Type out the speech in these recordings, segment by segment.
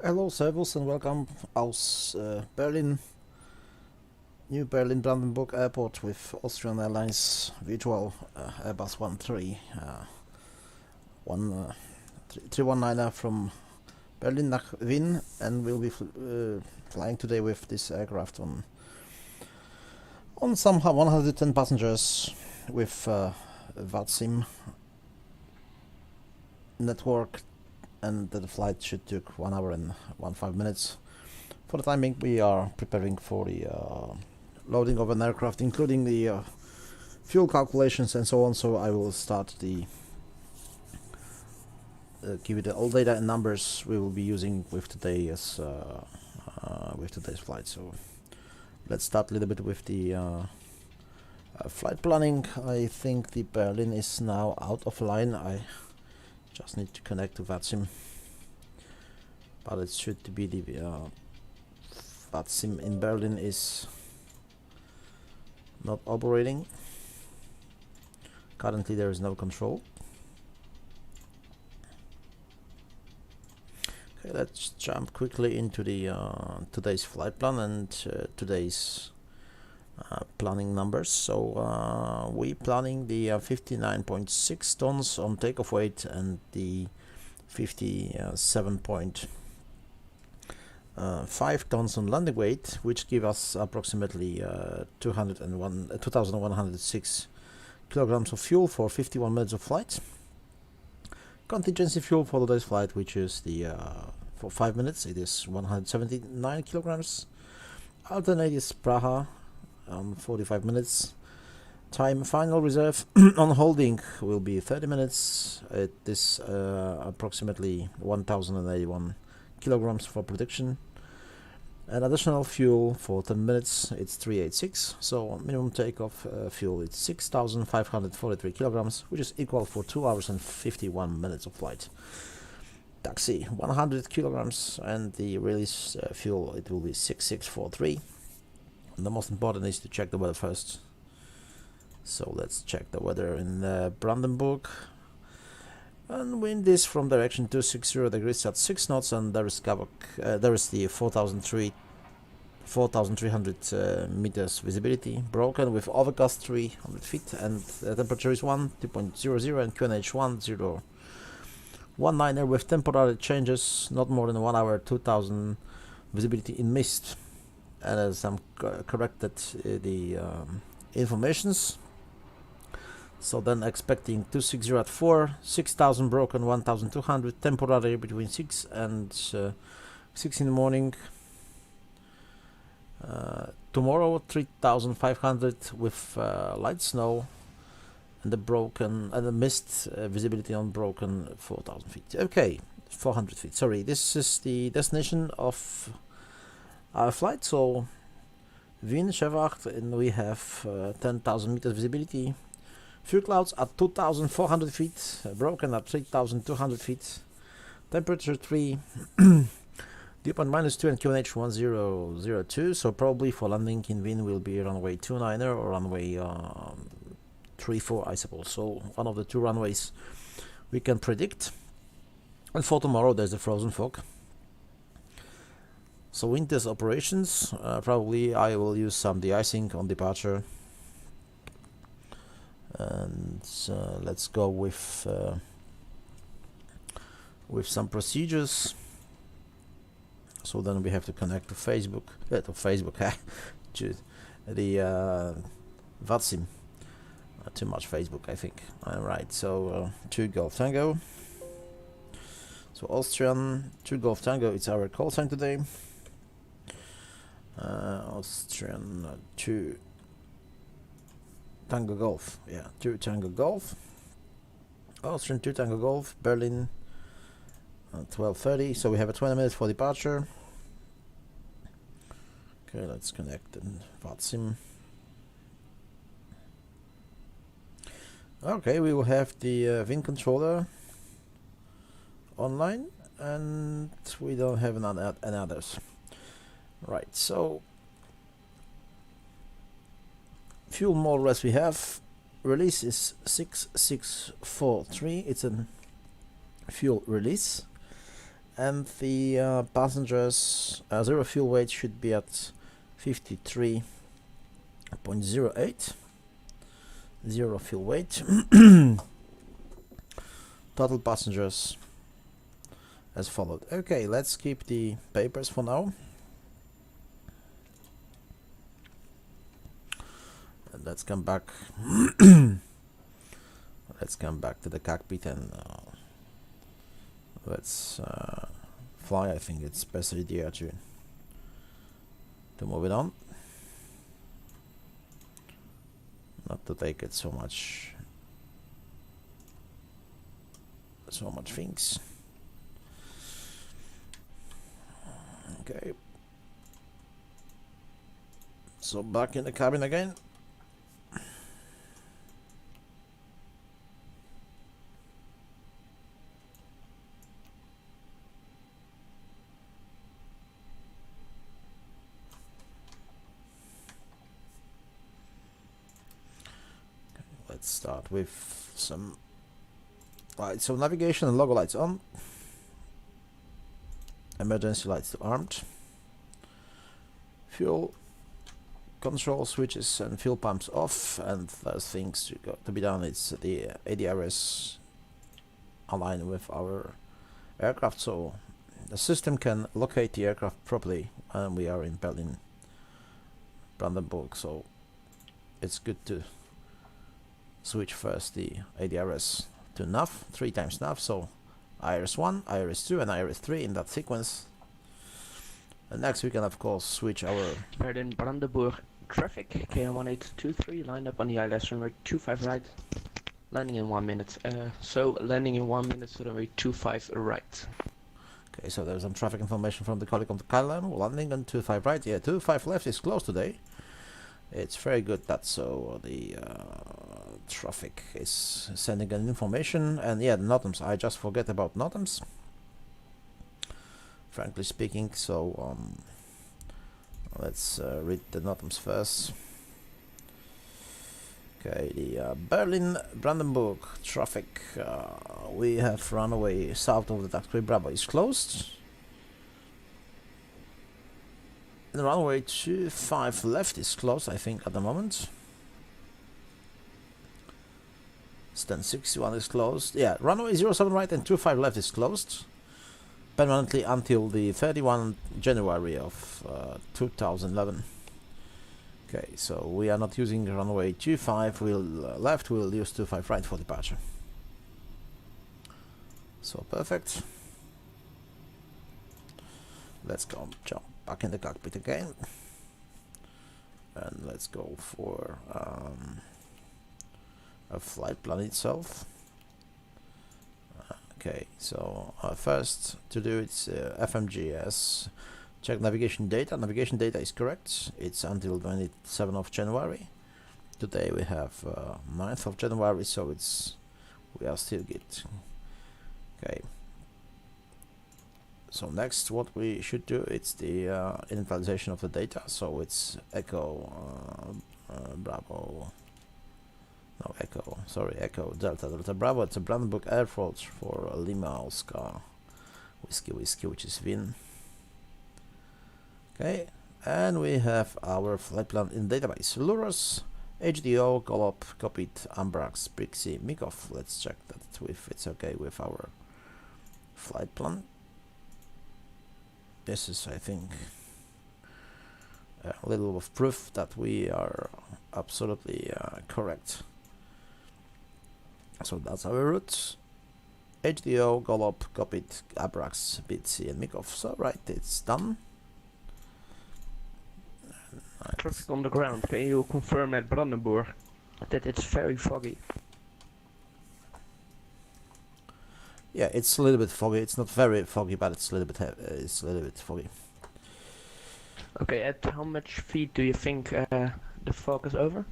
Hello, servus, and welcome aus Berlin, New Berlin Brandenburg Airport with Austrian Airlines virtual Airbus 319er from Berlin nach Wien, and we'll be flying today with this aircraft on some 110 passengers with VATSIM network, and the flight should take 1 hour and 15 minutes. For the time being, we are preparing for the loading of an aircraft, including the fuel calculations and so on. So I will start the give you the all data and numbers we will be using with today's flight. So let's start a little bit with the flight planning. I think the Berlin is now out of line. I just need to connect to VATSIM, but it should be the VATSIM in Berlin is not operating. Currently there is no control. Okay, let's jump quickly into the today's flight plan and today's planning numbers. So we planning the 59.6 tons on takeoff weight and the 57.5 tons on landing weight, which give us approximately 2,106 kilograms of fuel for 51 minutes of flight. Contingency fuel for today's flight, which is the for 5 minutes, it is 179 kilograms. Alternate is Praha 45 minutes. Time final reserve on holding will be 30 minutes. It is approximately 1,081 kilograms for prediction. And additional fuel for 10 minutes, it's 386. So minimum takeoff fuel is 6,543 kilograms, which is equal for 2 hours and 51 minutes of flight. Taxi 100 kilograms, and the release fuel, it will be 6643. And the most important is to check the weather first. So let's check the weather in Brandenburg. And wind is from direction 260 degrees at 6 knots, and there is the 4,300 meters visibility, broken with overcast 300 feet, and the temperature is 2.00 and QNH 1019 with temporary changes, not more than 1 hour, 2,000 visibility in mist. And as I'm corrected the informations, so then expecting 260 at 4, 6,000 broken, 1,200 temporary between 6 and 6 in the morning. Tomorrow 3,500 with light snow, and the broken and the mist visibility on broken 4,000 feet. Okay, 400 feet. Sorry, this is the destination of our flight. So Wien Chevach, and we have 10,000 meters visibility. Fuel clouds at 2,400 feet, broken at 3,200 feet. Temperature 3, dew point -2 and QNH 1002. So probably for landing in Wien will be runway 29er or runway 34, I suppose. So one of the two runways we can predict. And for tomorrow there's a frozen fog. So winter's operations, probably I will use some de-icing on departure. And let's go with some procedures. So then we have to connect to Facebook, to the VATSIM. Too much Facebook, I think. Alright, so 2 Golf Tango. So Austrian 2 Golf Tango, it's our call sign today. Austrian 2 Tango Golf, 2 Tango Golf. Austrian 2 Tango Golf, Berlin, 12:30. So we have a 20 minutes for departure. Okay, let's connect and VATSIM. Okay, we will have the VIN controller online, and we don't have any others. Right, so fuel more or less we have. Release is 6643. It's a fuel release, and the passengers zero fuel weight should be at 53.08. Zero fuel weight. Total passengers as followed. Okay, let's keep the papers for now. And let's come back. Let's come back to the cockpit and let's fly. I think it's best idea to move it on. Not to take it so much things. Okay. So back in the cabin again. Let's start with some lights. So navigation and logo lights on. Emergency lights armed. Fuel control switches and fuel pumps off, and there's things to be done. It's the ADRS aligned with our aircraft, so the system can locate the aircraft properly, and we are in Berlin, Brandenburg, so it's good to switch first the ADRS to nav, 3 times nav, so IRS1, IRS2 and IRS3 in that sequence. And next we can of course switch our Berlin Brandenburg traffic KM1823 lined up on the ILS runway 25 right, landing in 1 minute. So landing in 1 minute to runway 25 right. Okay, so there's some traffic information from the colleague on the KLM. Landing on 25 right, yeah, 25 left is closed today. It's very good that so the traffic is sending an information. And yeah, the NOTAMs, I just forget about NOTAMs, frankly speaking, so let's read the NOTAMs first. Okay, the Berlin Brandenburg traffic, we have runway south of the taxiway Bravo is closed. The runway 25 left is closed, I think, at the moment. Stand 61 is closed. Yeah, runway 07 right and 25 left is closed permanently until the 31 January of 2011. Okay, so we are not using runway 25 left, we'll use 25 right for departure. So perfect. Let's go jump back in the cockpit again, and let's go for a flight plan itself. Okay, so first to do it's FMGS, check navigation data. Navigation data is correct, it's until 27th of January. Today we have 9th of January, so we are still good. Okay, so next what we should do, it's the initialization of the data. So it's Echo Bravo, no Echo, sorry, Echo Delta Delta Bravo. It's a Brandenburg Airport for Lima Oscar Whiskey Whiskey, which is Wien. Okay, and we have our flight plan in database. Luros, HDO, Golop, copied, Ambrax, Brixie, Mikov. Let's check that if it's okay with our flight plan. This is, I think, a little of proof that we are absolutely correct. So that's our route. HDO, Golop, copied, Abrax, Bitsy and Mikov. So right, it's done. Traffic on the ground, can you confirm at Brandenburg that it's very foggy? Yeah, it's a little bit foggy. It's not very foggy, but it's a little bit foggy. Okay, at how much feet do you think the fog is over?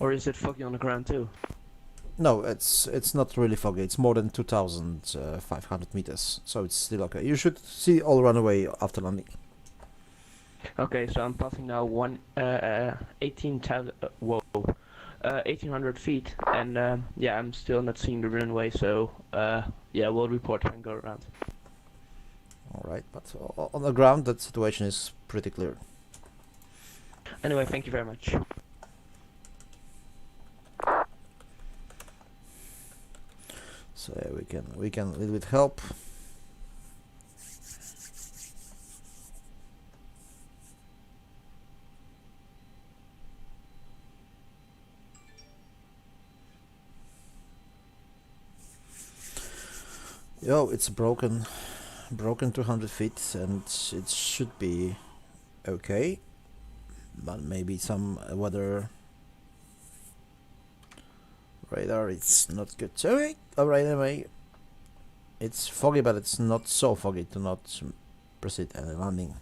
Or is it foggy on the ground too? No, it's not really foggy. It's more than 2,500 meters, so it's still okay. You should see all runway after landing. Okay, so I'm passing now 18,000. Whoa. 1800 feet, and yeah, I'm still not seeing the runway, so yeah, we'll report and go around. Alright, but on the ground that situation is pretty clear. Anyway, thank you very much. So yeah, we can a little bit help. Yo, it's broken 200 feet, and it should be okay, but maybe some weather radar, it's not good. So alright, anyway, it's foggy, but it's not so foggy to not proceed any landing.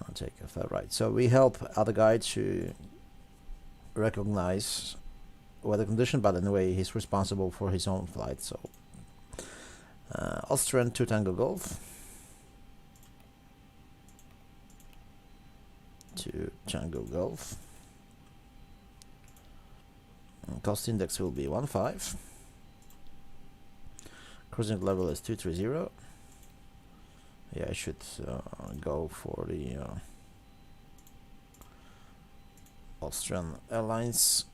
I'll take off that right. So we help other guy to recognize weather condition, but anyway, he's responsible for his own flight. So Austrian 2 Tango Golf 2 Tango Golf. Cost index will be 15. Cruising level is 230. Yeah, I should go for the Austrian Airlines.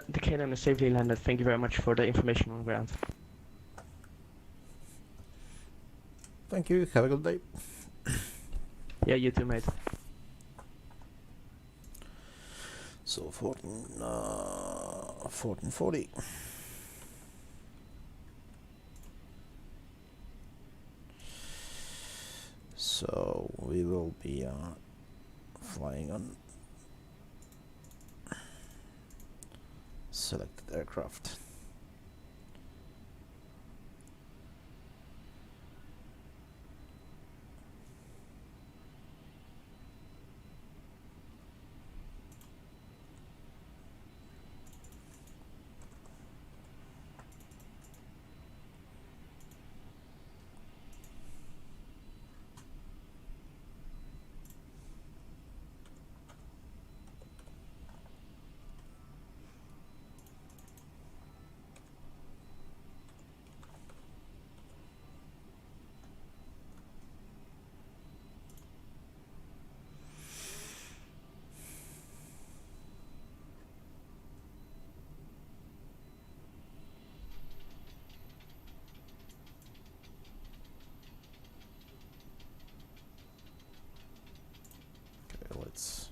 The K9 is safely landed. Thank you very much for the information on the ground. Thank you. Have a good day. Yeah, you too, mate. So 1440. So we will be flying on selected aircraft. Okay, let's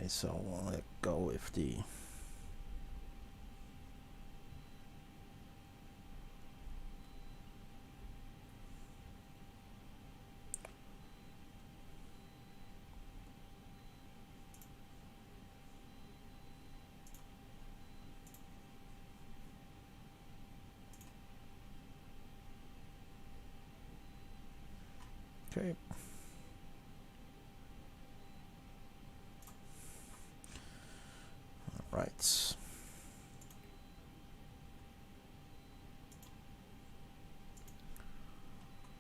so I'll go with the okay. Right.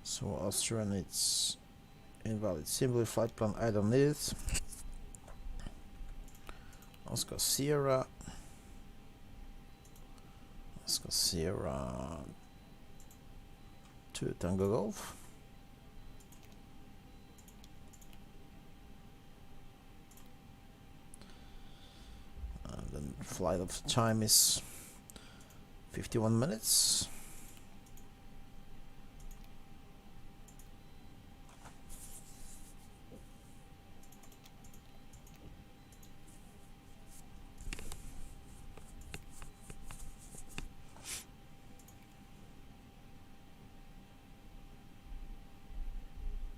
So Austrian, it's invalid. Simply flight plan, I don't need it. Oscar Sierra to Tango Golf. And then flight of time is 51 minutes.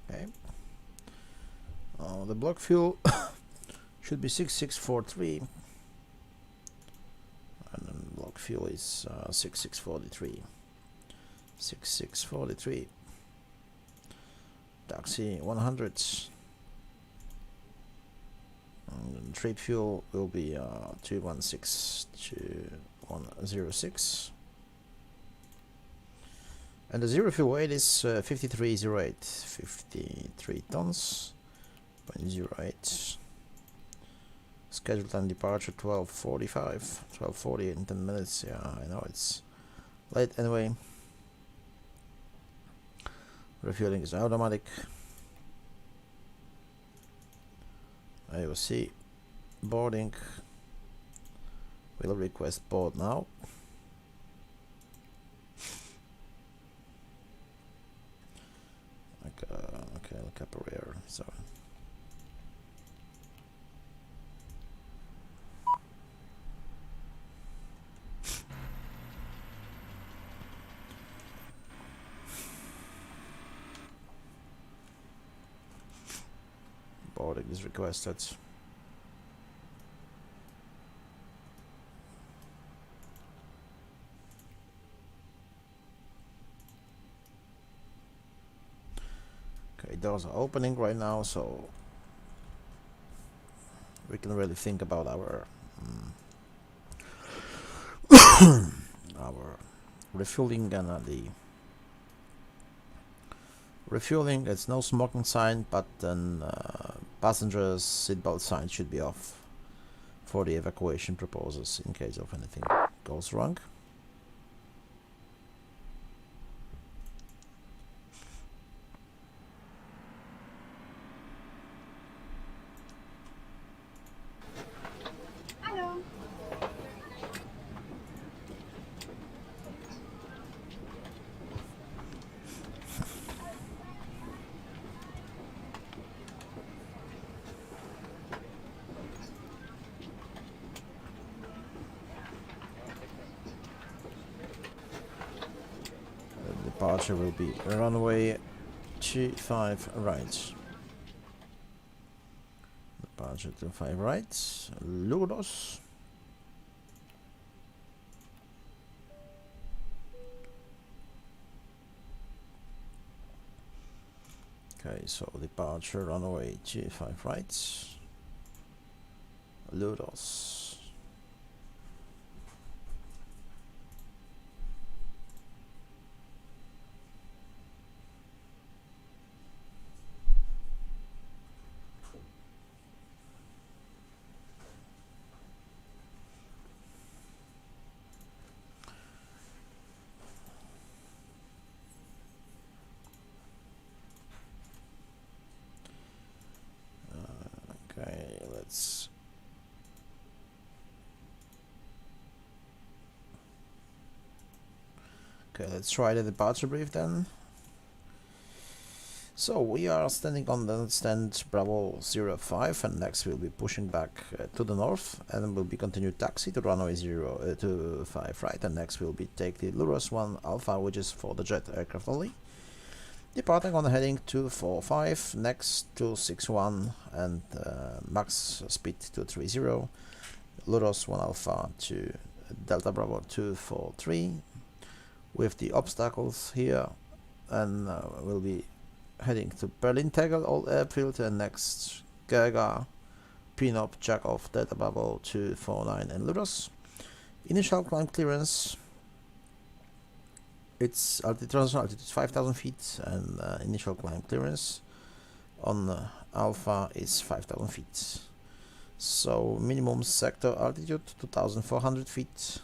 Okay. The block fuel should be 6643, and then block fuel is 6643. 6643. Taxi 100. And then trade fuel will be 216 to 106. And the zero fuel weight is 5308, 53 tons, 0.08. Scheduled time departure 12:45, 12:40 in 10 minutes. Yeah, I know it's late anyway. Refueling is automatic. AOC boarding. Will request board now. Okay, look up rear. So boarding is requested. Okay, doors are opening right now, so we can really think about our our refueling and the refueling. It's no smoking sign, but then passengers seatbelt sign should be off for the evacuation proposals in case of anything goes wrong. Departure will be runway 25 right. Departure 25 right. Lourdes. Okay, so departure runway 25 right. Lourdes. Okay, let's try the departure brief then. So we are standing on the stand Bravo 05, and next we'll be pushing back to the north, and we'll be continued taxi to runway 25 right, and next we'll be take the Lourdes 1 Alpha, which is for the jet aircraft only. Departing on the heading 245, next 261, and max speed 230. Lourdes 1 Alpha to Delta Bravo 243 with the obstacles here, and we'll be heading to Berlin Tegel Old Airfield, and next Gaga Pinop Jack off Delta Bravo 249 and Lourdes. Initial climb clearance, its transition altitude is 5,000 feet, and initial climb clearance on Alpha is 5,000 feet. So minimum sector altitude 2,400 feet,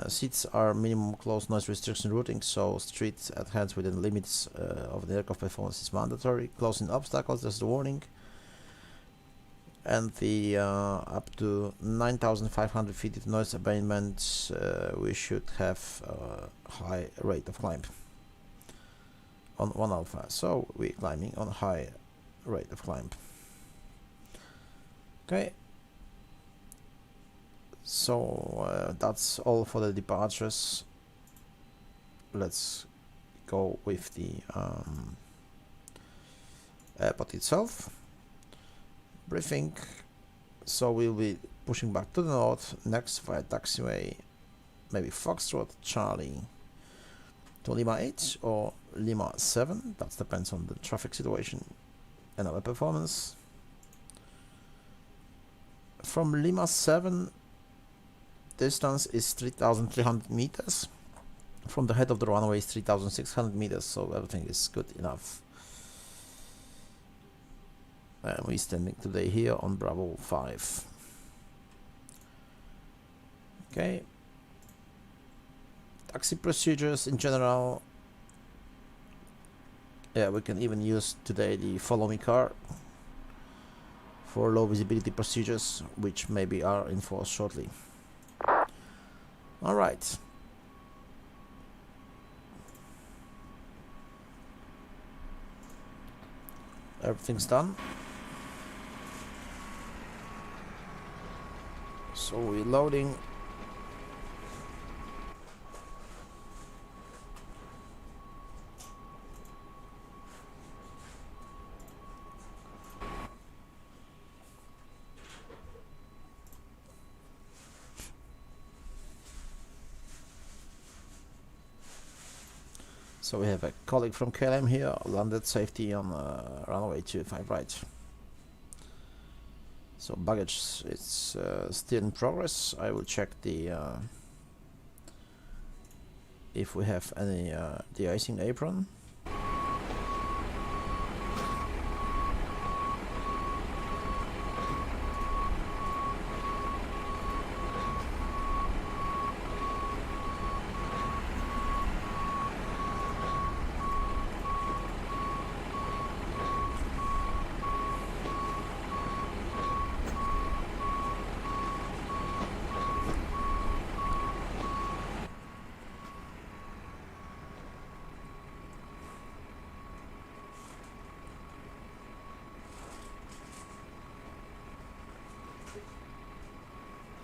Seats are minimum close noise restriction routing, so streets at hand within limits of the aircraft performance is mandatory. Closing obstacles, there's the warning. And the up to 9,500 feet of noise abatement, we should have a high rate of climb on 1 alpha. So we're climbing on high rate of climb. Okay. So that's all for the departures. Let's go with the airport itself. Briefing. So we'll be pushing back to the north, next via taxiway, maybe Foxtrot, Charlie to Lima 8 or Lima 7. That depends on the traffic situation and our performance. From Lima 7, distance is 3,300 meters. From the head of the runway is 3,600 meters, so everything is good enough. And we're standing today here on Bravo 5. Okay. Taxi procedures in general. Yeah, we can even use today the follow me car for low visibility procedures, which maybe are in force shortly. Alright. Everything's done. So we're loading. So we have a colleague from KLM here, landed safety on runway 25 right. So baggage is still in progress. I will check the if we have any de-icing apron.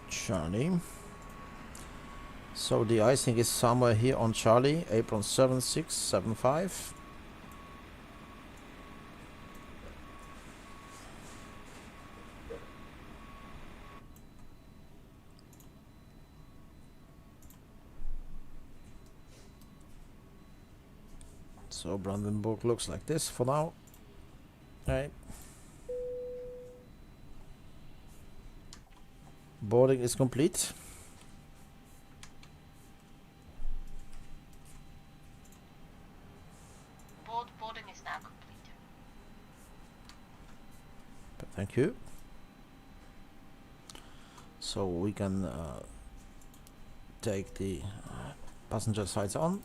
Charlie. So the icing is somewhere here on Charlie, apron 7675. So Brandenburg looks like this for now. Right. Boarding is complete. Boarding is now complete. Thank you. So we can take the passenger sides on.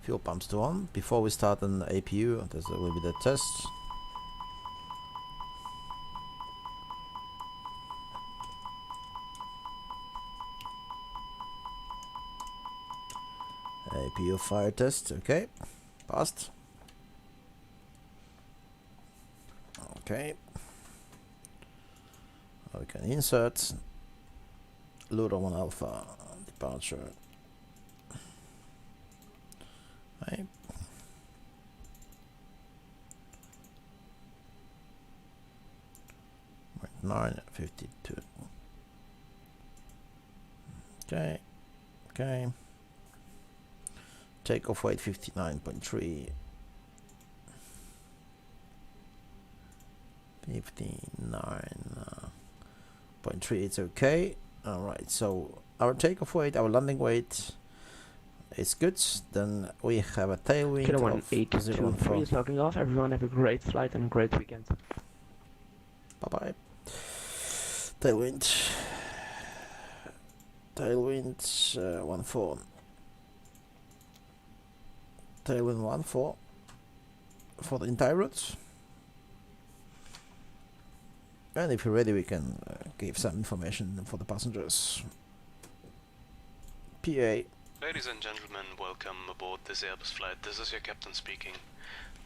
Fuel pumps to on. Before we start an APU, there will be the test. APU fire test, okay, passed. Okay, we can insert Luro 1 Alpha departure. Okay. Right, 9:52. Okay, okay. Takeoff weight 59.3. 59.3, it's okay. Alright, so our takeoff weight, our landing weight is good. Then we have a tailwind Kilo of 1823 is logging off. Everyone have a great flight and a great weekend. Bye bye. Tailwind. Tailwind 1-4. Tailwind 1-4 for the entire route. And if you're ready, we can give some information for the passengers. PA. Ladies and gentlemen, welcome aboard this Airbus flight. This is your captain speaking.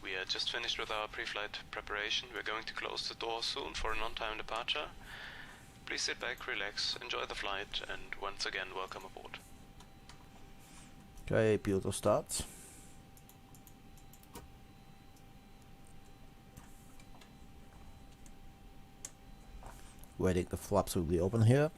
We are just finished with our pre-flight preparation. We're going to close the door soon for an on-time departure. Please sit back, relax, enjoy the flight, and once again, welcome aboard. Okay, piloto start. Waiting, the flaps will be open here.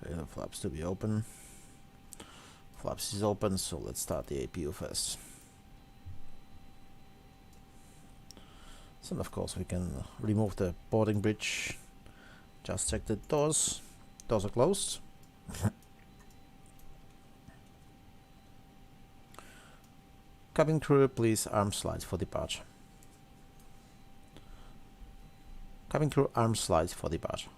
Okay, the flaps to be open. Flaps is open, so let's start the APU first. So of course we can remove the boarding bridge. Just check the doors. Doors are closed. Cabin crew, please arm slides for departure. Cabin crew, arm slides for departure.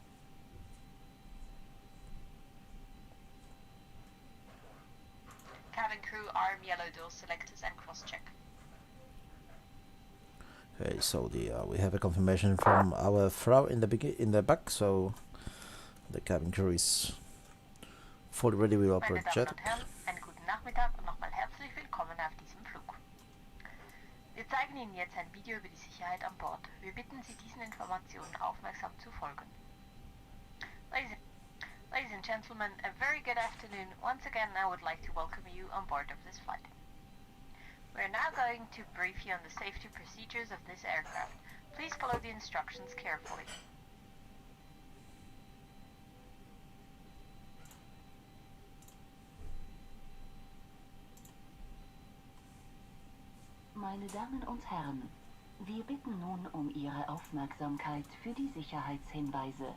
Cabin crew, arm yellow door selectors and cross-check. Okay, so the we have a confirmation from our Frau in the back, so the cabin crew is fully ready. We will Meine operate Damen jet. und Herren, einen guten Nachmittag und nochmal herzlich willkommen auf diesem Flug. Wir zeigen Ihnen jetzt ein Video über die Sicherheit an Bord. Wir bitten Sie, diesen Informationen aufmerksam zu folgen. Ladies and gentlemen, a very good afternoon. Once again, I would like to welcome you on board of this flight. We are now going to brief you on the safety procedures of this aircraft. Please follow the instructions carefully. Meine Damen und Herren, wir bitten nun um Ihre Aufmerksamkeit für die Sicherheitshinweise.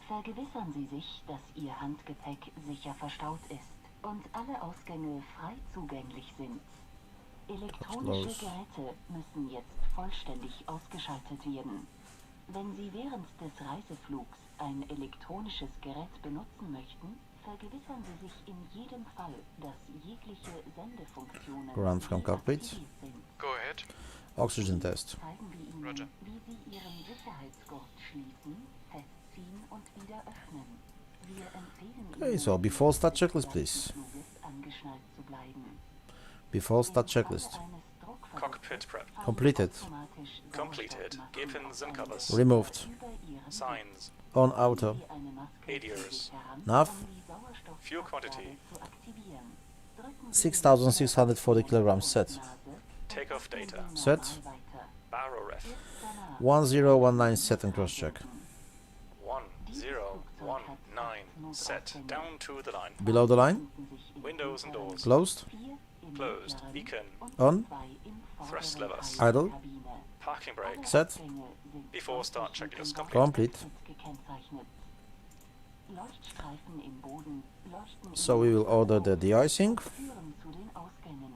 Vergewissern Sie sich, dass Ihr Handgepäck sicher verstaut ist und alle Ausgänge frei zugänglich sind. Elektronische Geräte müssen jetzt vollständig ausgeschaltet werden. Wenn Sie während des Reiseflugs ein elektronisches Gerät benutzen möchten, vergewissern Sie sich in jedem Fall, dass jegliche Sendefunktionen Ground from cockpit. deaktiviert sind. Go ahead. Oxygen test. Zeigen wir Ihnen, Roger. wie Sie Ihren Sicherheitsgurt schließen, festziehen und wieder öffnen. Wir empfehlen Okay, Ihnen, so before start checklist, während please. des Fluges angeschnallt zu bleiben. Before start Im Falle checklist. eines Druckverlustes Cockpit prep. fallen Completed. automatisch Completed. Sauerstoffmasken Gear pins auf and einen covers. Deckel Removed. über Ihren Signs. On auto. Nehmen Sie eine Maske ADRs. zu sich heran, Nav. um die Sauerstoffabgabe Fuel quantity. zu aktivieren. Drücken Sie 6,640 kilograms set. Takeoff data. Set. weiter. Barrow ref. Erst danach 1019 set and cross check. 1019 set. Down to the line. Below the line. befinden sich in Windows and doors. Closed. 4 im Closed. mittleren Beacon. und On. 2 im Thrust vorderen levers. Teil der Idle. Kabine. Parking Alle brakes. Set. Ausgänge sind Before start deutlich mit checklist dem complete. Leuchtschrift gekennzeichnet. Leuchtstreifen im Boden leuchten So we will order the de-icing. führen zu den Ausgängen.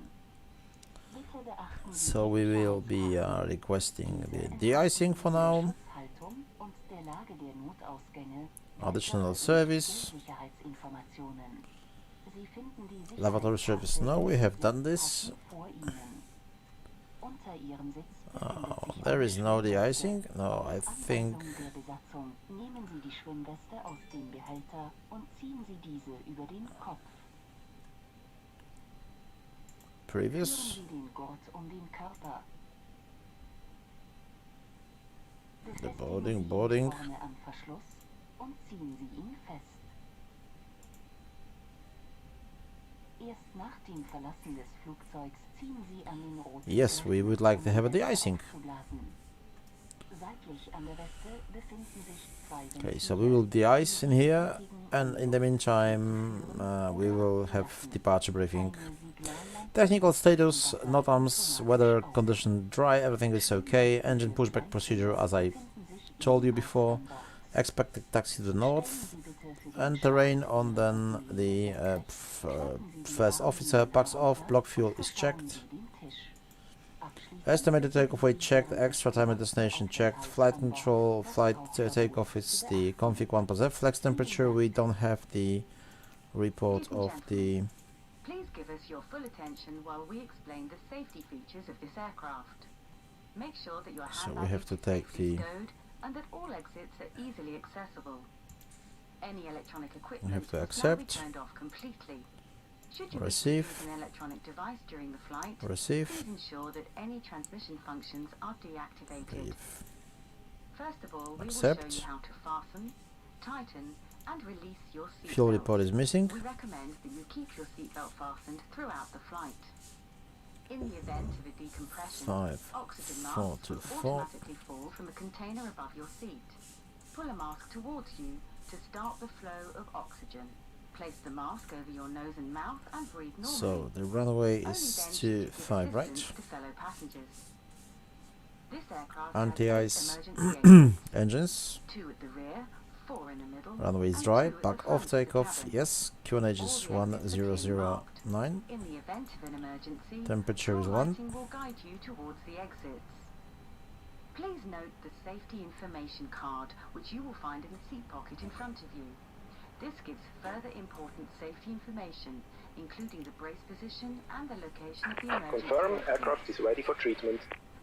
Bitte beachten Sie So we die will be requesting the de-icing for now. Schutzhaltung und der Lage der Notausgänge. Additional weitere service. Sicherheitsinformationen. Sie finden die Lavatory service. No, we have done this. vor Ihnen. Unter Ihrem Sitz Oh, there is no de-icing. No, I think Anweisung der Besatzung. Nehmen Sie die Schwimmweste aus dem Behälter und ziehen Sie diese über den Kopf. Führen previous. Sie den Gurt um den Körper. The Befestigen boarding, Sie ihn boarding. vorne am Verschluss und ziehen Sie ihn fest. Erst nach dem Verlassen des Flugzeugs ziehen Sie an den roten Yes, we would like to have a de-icing. aufzublasen. Seitlich an der Weste befinden sich zwei Okay, so we will de-ice in here, and in the meantime, we will have departure briefing. Technical status, NOTAMs, weather condition dry, everything is okay. Engine pushback procedure, as I told you before. Expected taxi to the north. Stellen Sie bitte für die Entering on then the first officer backs off, block fuel is checked. Sie den Tisch. Abschließend Estimated bitte takeoff weight Sie checked, an extra time at das destination checked, Aufenthaltsanlass flight control, das flight Aufverbot takeoff is zu the beachten. config 1%, flex temperature, we don't have the report Ladies and of the... Please give us your full attention while we explain the safety features of this aircraft. Make sure that your So hand we have to baggage is take safely the... stowed and that all exits are easily accessible. Any electronic We equipment have to must now be accept, turned off completely. Should you receive, wish to use an electronic device during the flight, receive, please ensure that any transmission functions are deactivated. leave. First of all, we will Accept. show you how to fasten, tighten, and release your seatbelt. Fuel report is missing. We recommend that you keep your seatbelt fastened throughout the flight. In the event of a decompression, 5, oxygen 4 masks to will 4. automatically fall from a container above your seat. Pull a mask towards you to start the flow of oxygen. Place the mask over your nose and mouth and breathe normally. So the runway Only is then should to you give 5 right. assistance to fellow passengers. This aircraft Anti-ice has 8 emergency exits, engines. 2 at the rear, 4 in the middle, Runway is and dry. 2 at the Back front off of the takeoff. cabin. Yes. QNH All is the exits are clearly marked. 1009. In the event of an emergency, Temperature is your 1. lighting will guide you towards the exits. Please note the safety information card, which you will find in the seat pocket in front of you. This gives further important safety information, including the brace position and the location of the emergency Confirm exit. aircraft is ready for treatment.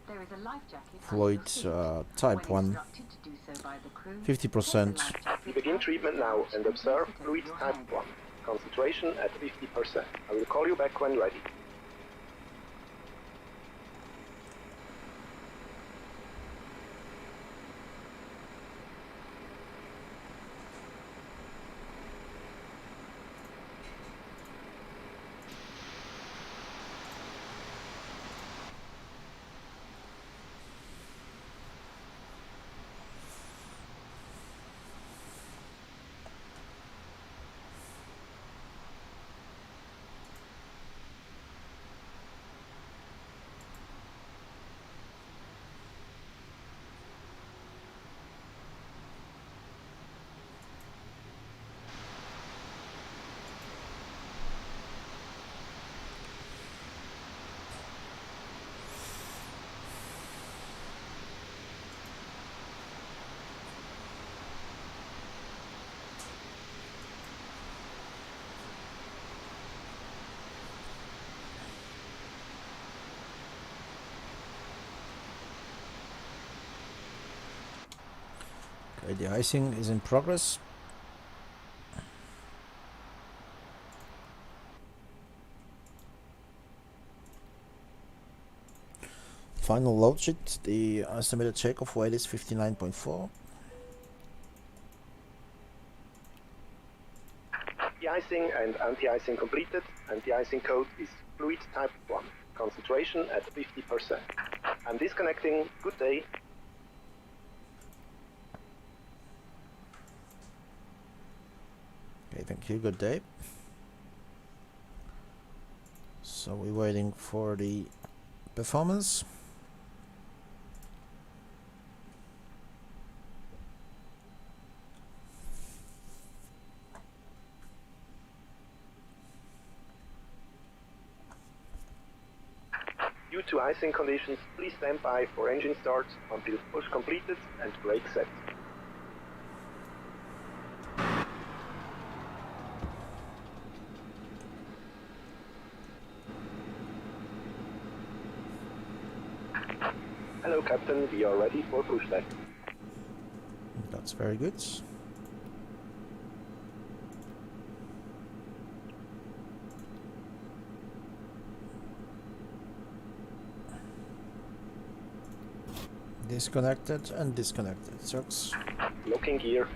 There is a life jacket Fluid under your seat. type When 1. instructed to do so by the crew, 50%. take the life jacket We begin out of treatment the now pouch and place observe it over fluid your type head. 1. Concentration at 50%. I will call you back when ready. Okay, the icing is in progress. Final load sheet. The estimated takeoff weight is 59.4. De-icing and anti-icing completed, and the icing code is fluid type 1. Concentration at 50%. I'm disconnecting. Good day. Okay, thank you. Good day. So we're waiting for the performance. Due to icing conditions, please stand by for engine start until push completed and brake set. Hello Captain, we are ready for pushback. That's very good. Disconnected and disconnected. Sucks. Locking gear.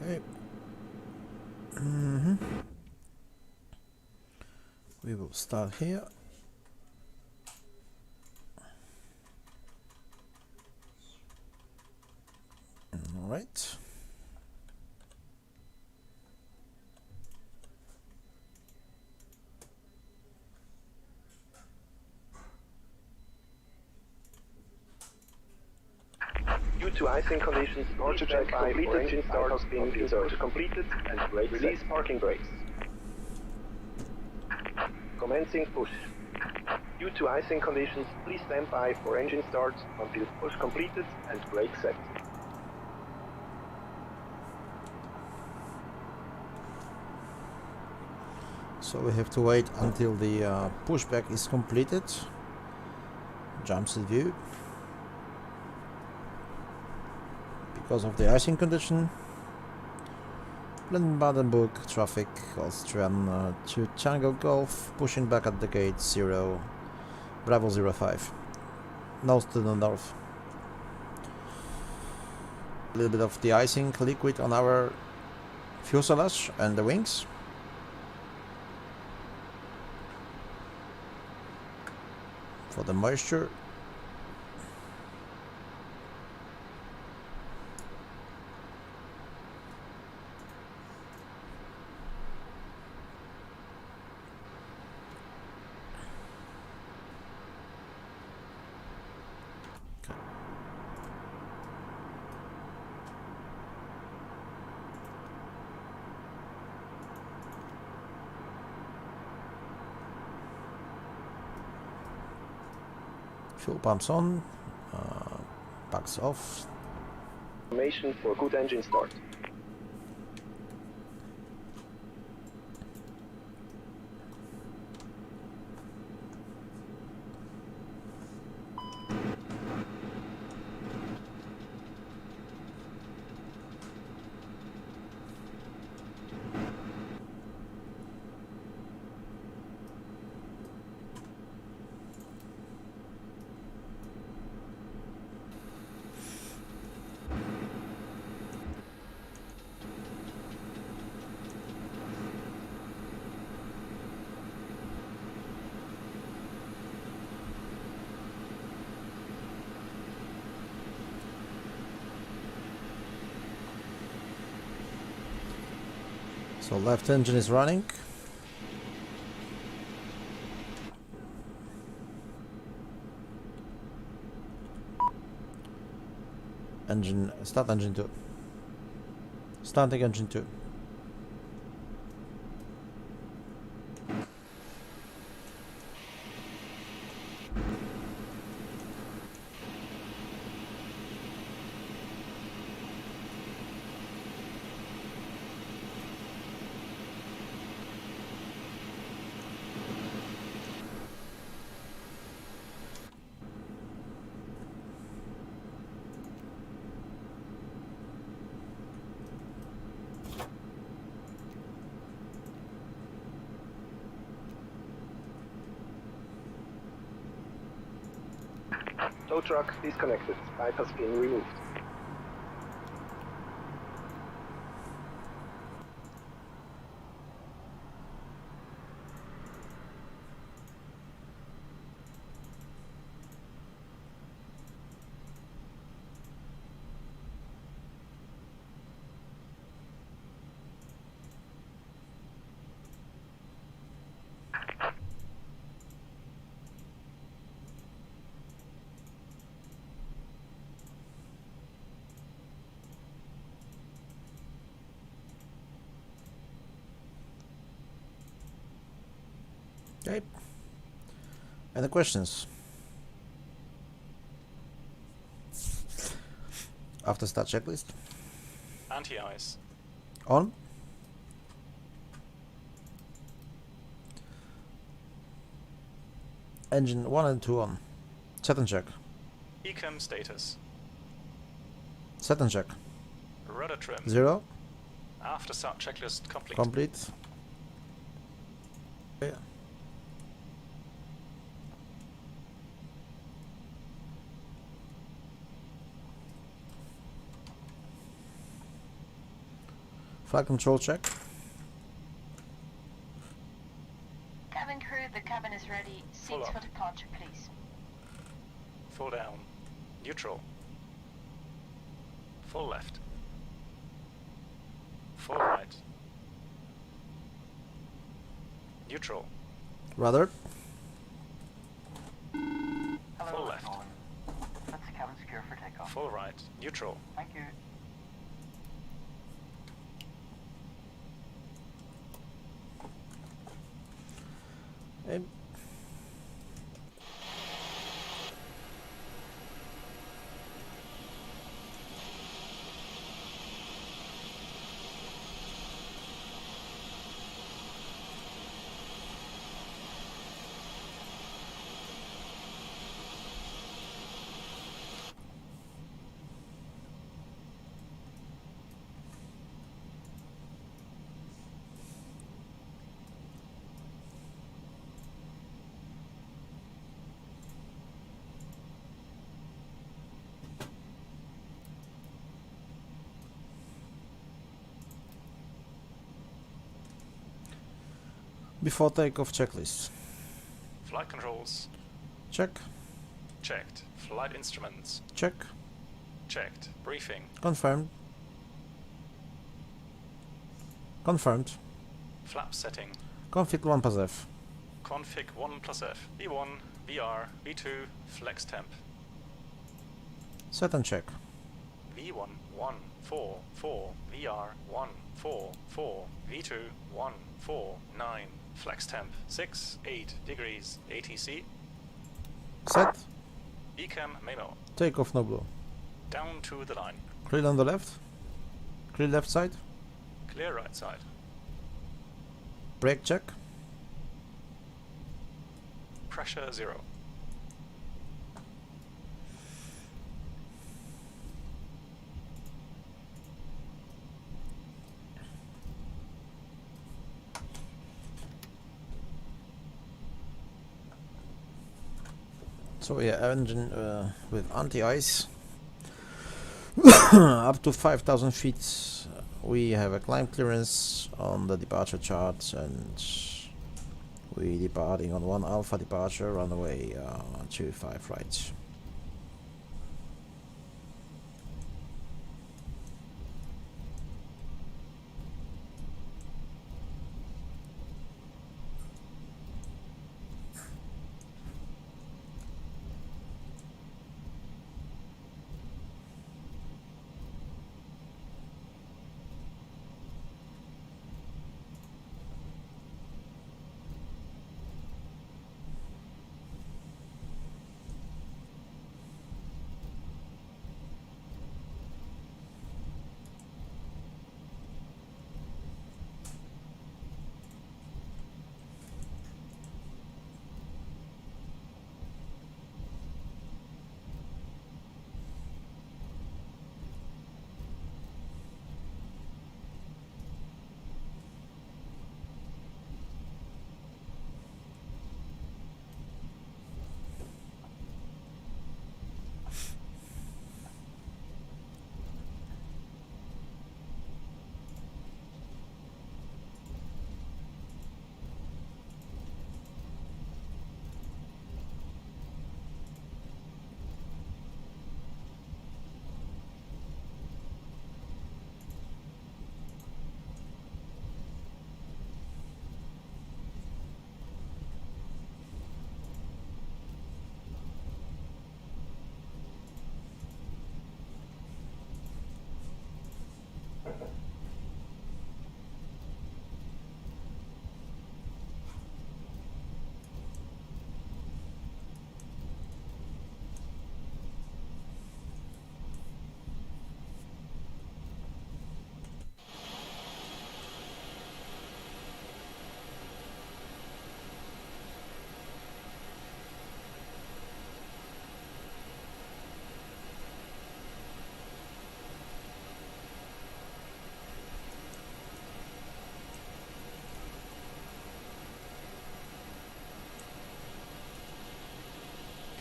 Okay. We will start here. All right. to icing conditions, departure check completed, engine start has been inserted, completed, and release parking brakes. Commencing push. Due to icing conditions, please stand by for engine start until push completed and brake set. So we have to wait until the pushback is completed. Jump seat view. Because of the icing condition. Baden-Württemberg traffic, Austrian to Tango Golf, pushing back at the gate 0, Bravo 05. Nose to the north. A little bit of de-icing liquid on our fuselage and the wings. For the moisture. Fuel pumps on, packs off. Information for good engine start. So left engine is running. Engine, start engine 2. Starting engine 2. Tow truck disconnected. Pipe has been removed. Okay. Any questions? After start checklist. Anti-ice. On. Engine 1 and 2 on. Set and check. Ecam status. Set and check. Rudder trim. 0. After start checklist complete. Complete. Okay. Flight control check. Cabin crew, the cabin is ready. Full Seats up. for departure, please. Full down. Neutral. Full left. Full right. Neutral. Rudder. Full left. That's the cabin secure for takeoff. Full right. Neutral. Thank you. Eh, Before takeoff checklist. Flight controls. Check. Checked. Flight instruments. Check. Checked. Briefing. Confirmed. Confirmed. Flap setting. Config 1 plus F. Config 1 plus F. V1, VR, V2, flex temp. Set and check. V1, 1, 4, 4, VR, 1, 4, 4, V2, 1, 4, 9, flex temp, 6, 8 degrees, ATC. Set. Ecam memo. Takeoff no blow. Down to the line. Clear on the left. Clear left side. Clear right side. Brake check. Pressure 0. So yeah, engine with anti-ice. Up to 5,000 feet we have a climb clearance on the departure chart, and we departing on 1 alpha departure, runway 25 right.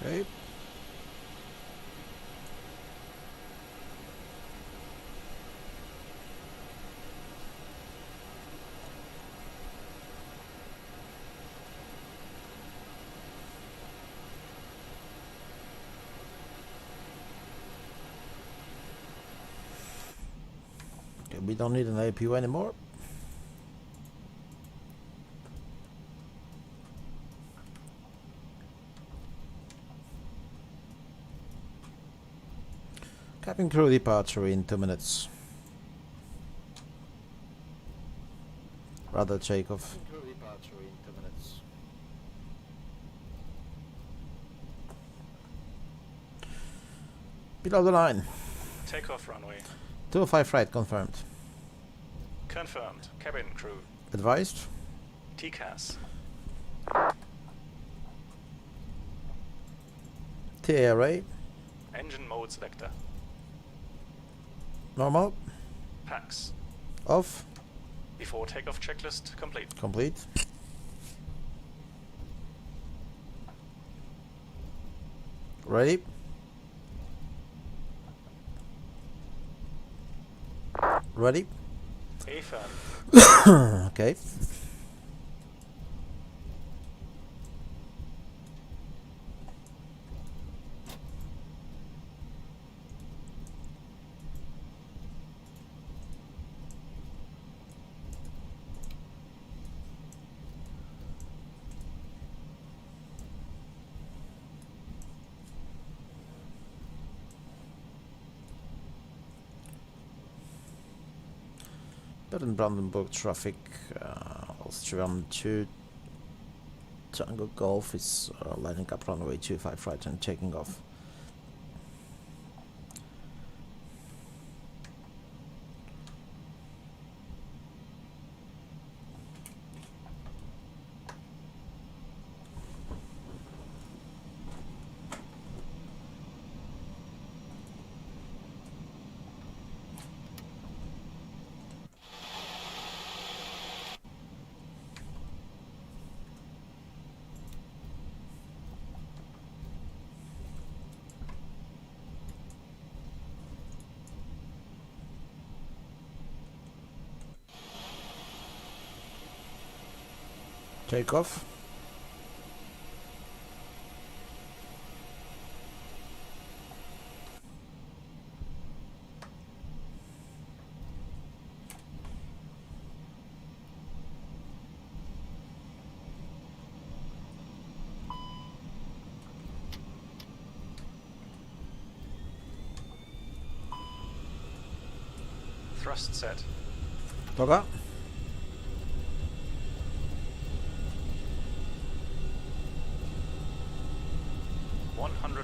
Okay. Okay, we don't need an APU anymore. Cabin crew departure in 2 minutes. Rather takeoff. Cabin crew departure in 2 minutes. Below the line. Takeoff runway. 205 right confirmed. Confirmed. Cabin crew. Advised. TCAS. TARA. Engine mode selector. Normal. PAX. Off. Before takeoff checklist complete. Complete. Ready. Ready. AFIRM. Okay. Brandenburg traffic, Austrian 2 Tango Golf is lining up runway 25 right and taking off. Take off. Thrust set. Toga.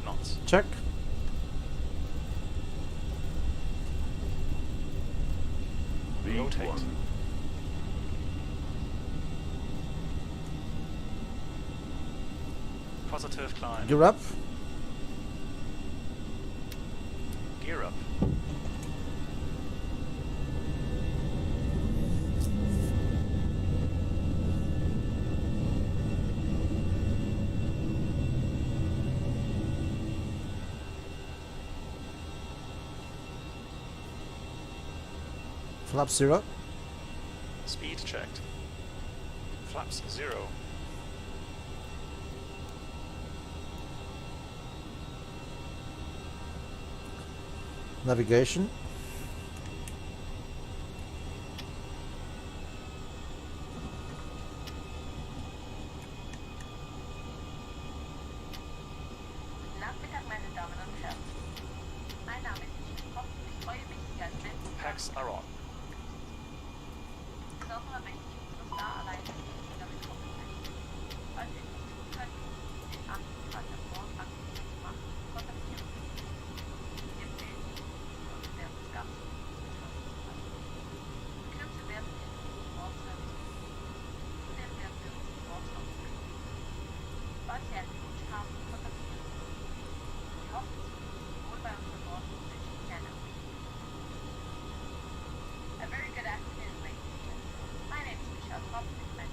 Knots. Check. Rotate. Positive climb. Gear up. Gear up. Flap 0. Speed checked. Flaps 0. Navigation. Guten Nachmittag, meine Damen und Herren. Mein Name ist Schiffkopf und ich freue mich, Sie als letzten Packs are on. Insbesondere möchte ich unsere Star-Alliance damit kommen. Falls Sie etwas tun können, um den Anfall an Bord aktiv zu machen, kontaktieren Sie mich. Ich empfehle Ihnen, uns während des ganzen Fluges geschlossen zu halten. In Kürze werden wir den Bordservice beginnen. Zudem werden wir uns die Bordstaus kümmern. Falls Sie einen Wunsch haben, kontaktieren Sie mich. Wir hoffen, Sie finden wohl bei uns an Bord und wünschen Ihnen eine A very good afternoon, ladies and gentlemen. My name is Michelle Pop, and I'm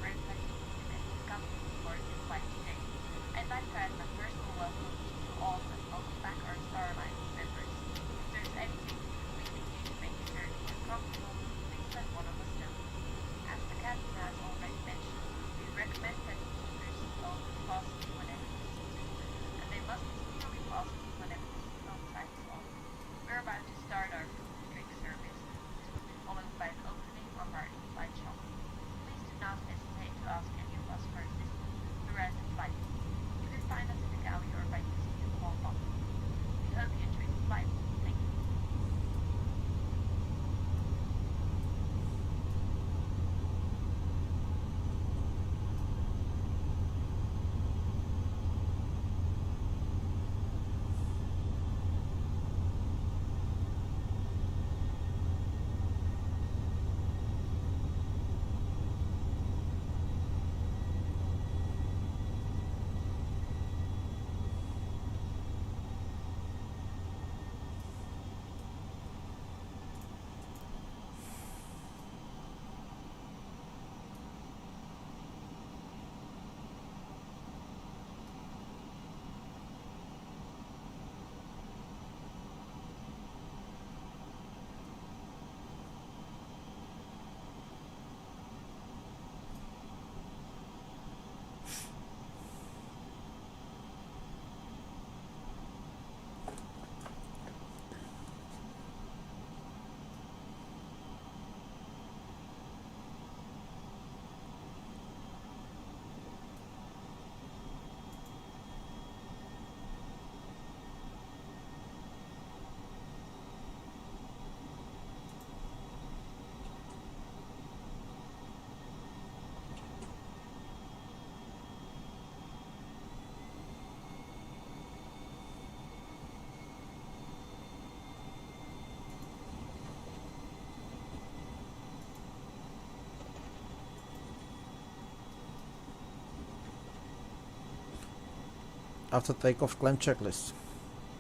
After takeoff, climb checklist.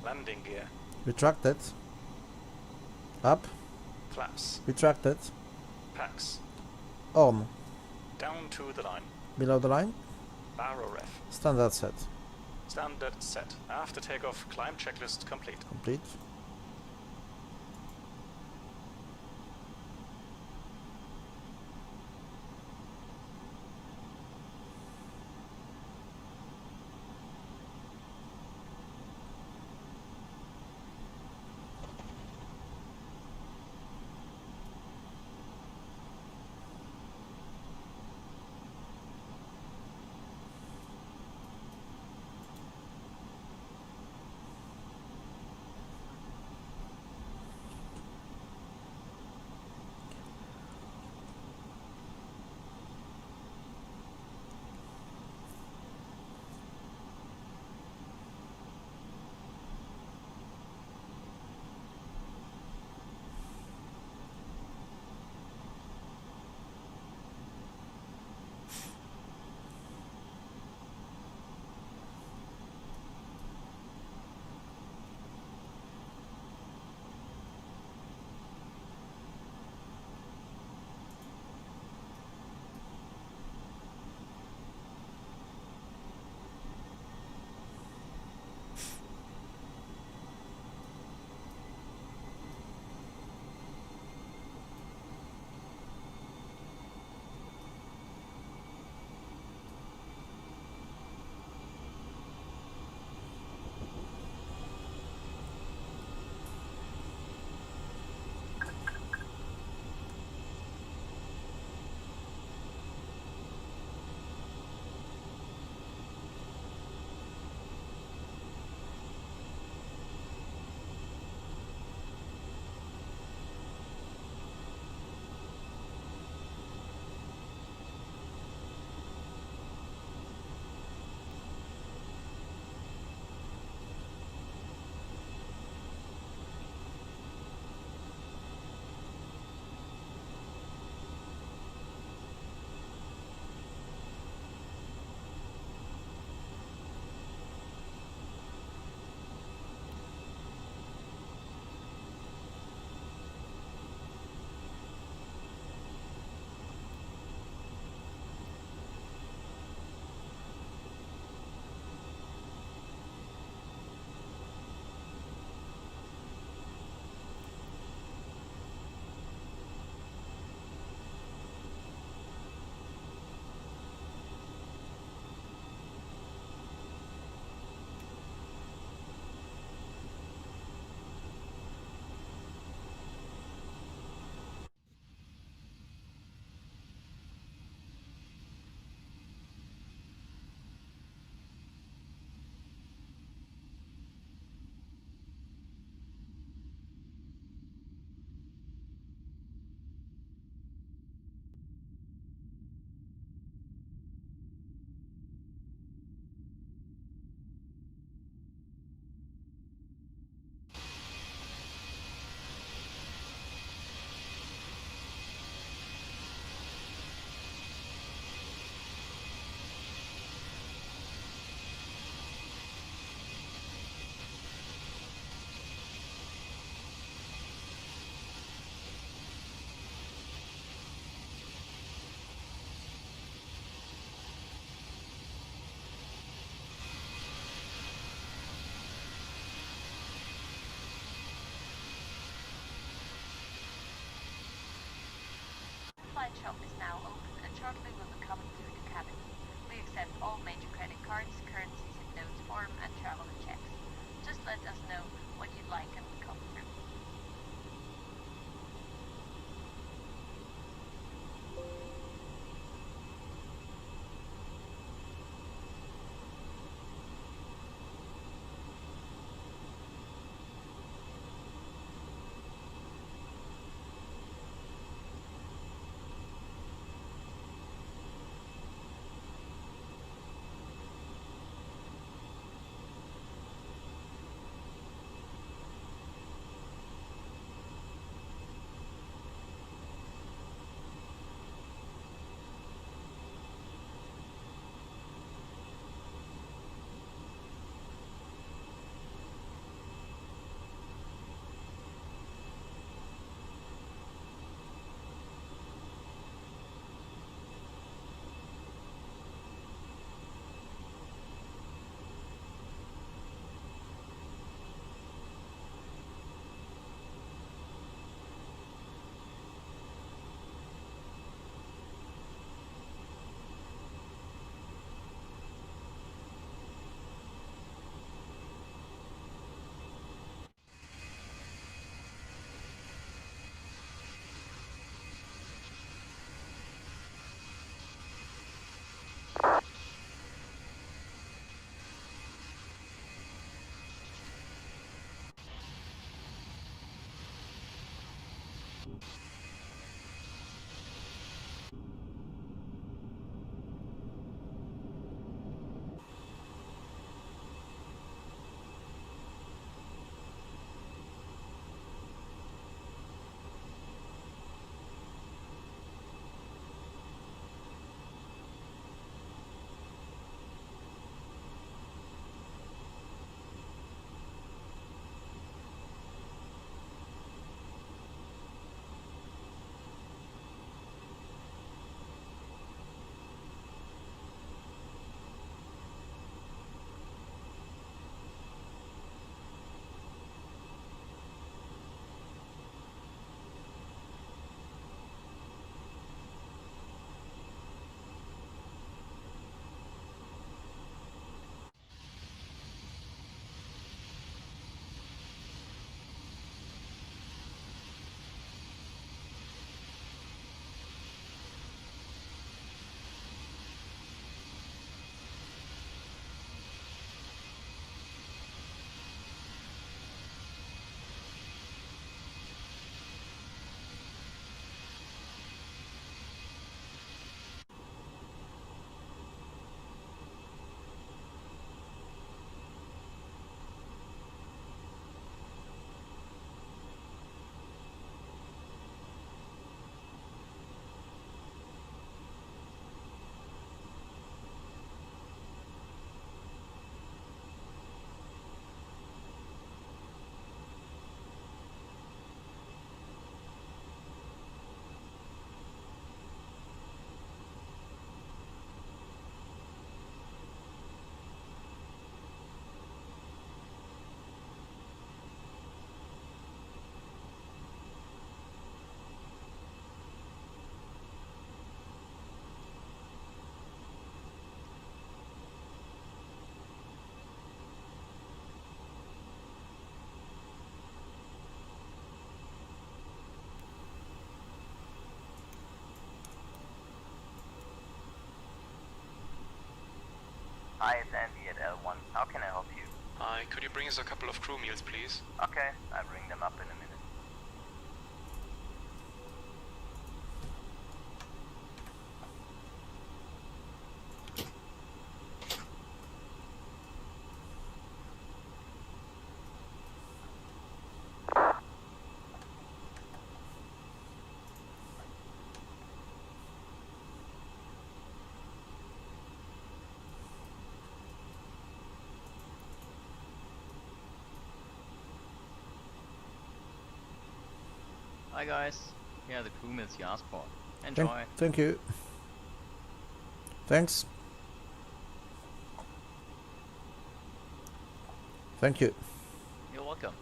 Landing gear. Retracted. Up. Flaps. Retracted. Packs. On. Down to the line. Below the line. Baro ref. Standard set. Standard set. After takeoff, climb checklist complete. Complete. Hi, it's Andy at L1. How can I help you? Hi, could you bring us a couple of crew meals, please? Okay, I'll bring them up in a minute. Hi guys, here are the crew meals you asked for. Enjoy. Thank you. Thanks. Thank you. You're welcome.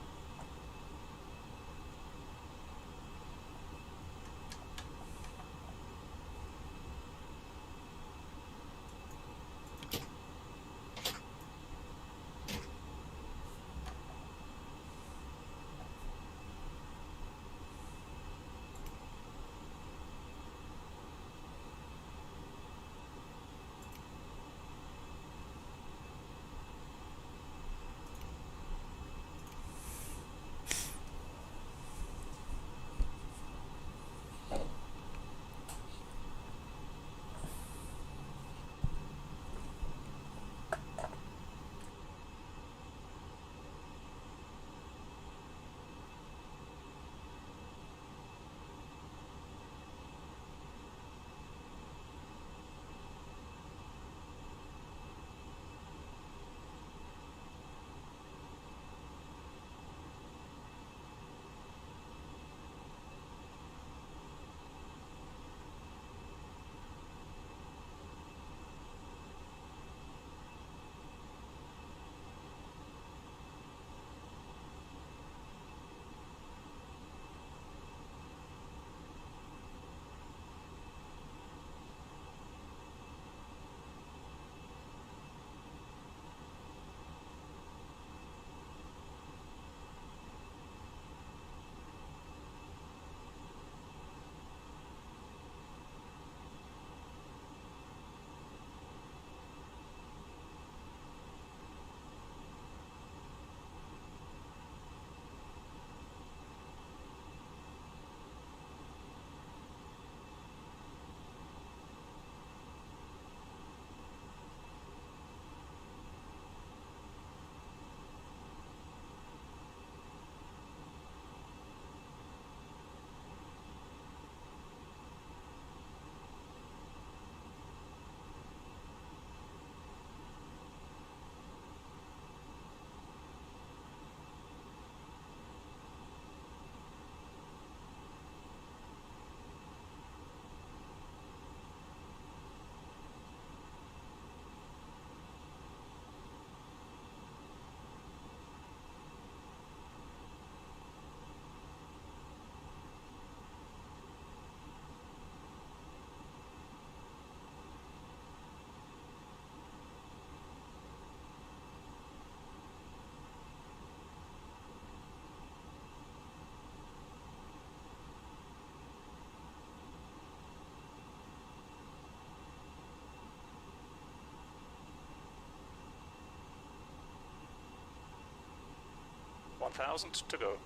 $1,000 to go.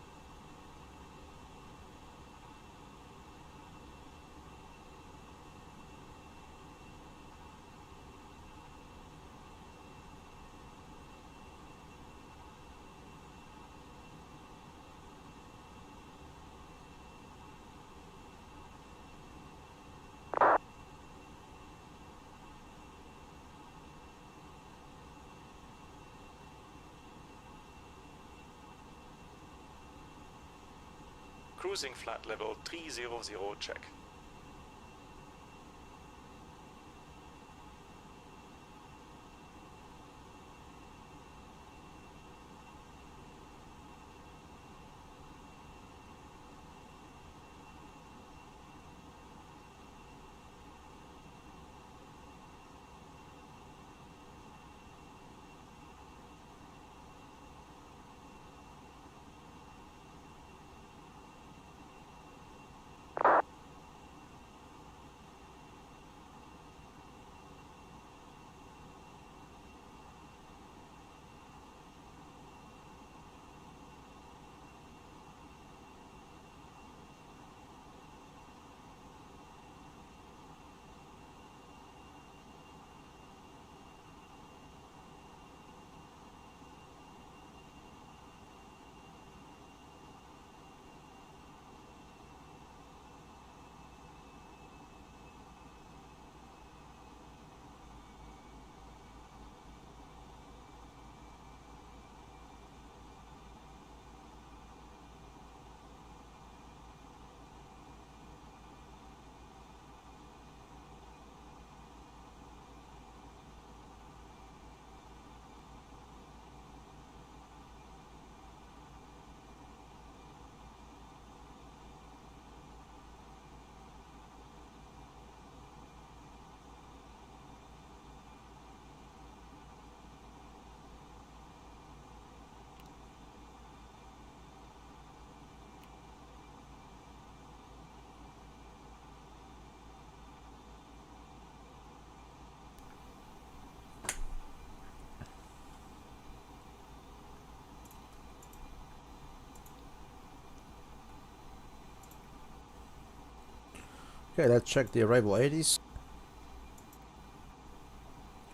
Cruising flight level 300 check. Okay, let's check the arrival 80s.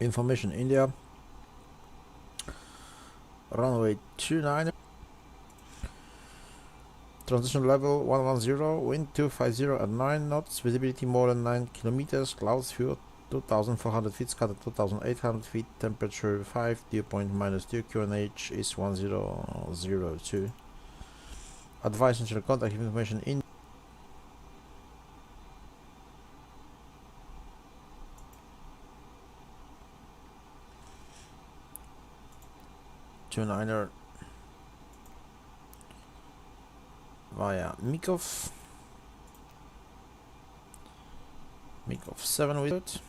Information India. Runway 29. Transition level 110. Wind 250 at 9 knots. Visibility more than 9 kilometers. Clouds view 2400 feet. Scatter 2800 feet. Temperature 5. Dew point -2. QNH is 1002. Advise initial contact information in. Two-niner via Mikov 7 with it.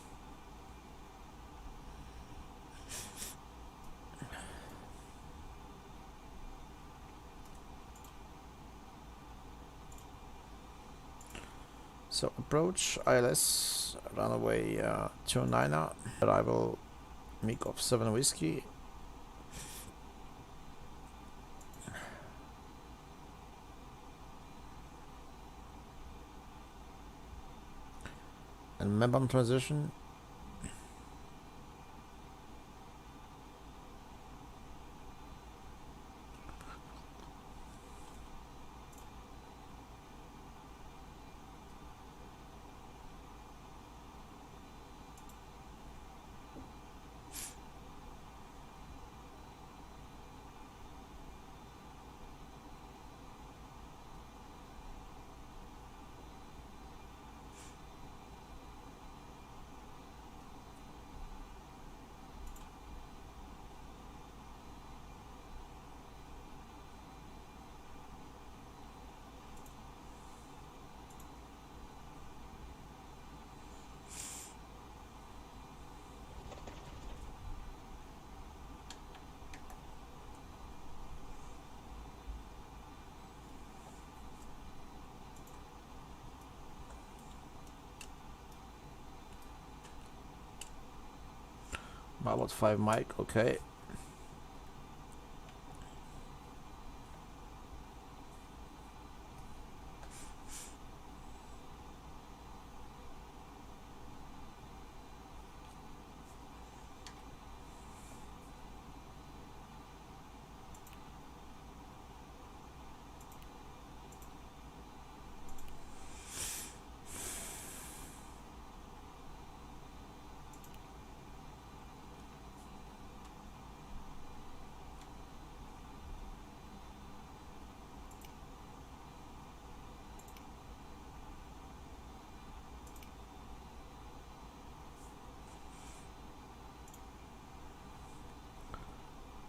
So approach ILS runway 29er, arrival Mikov 7 whiskey. And Mebam transition. About 5 mic, okay.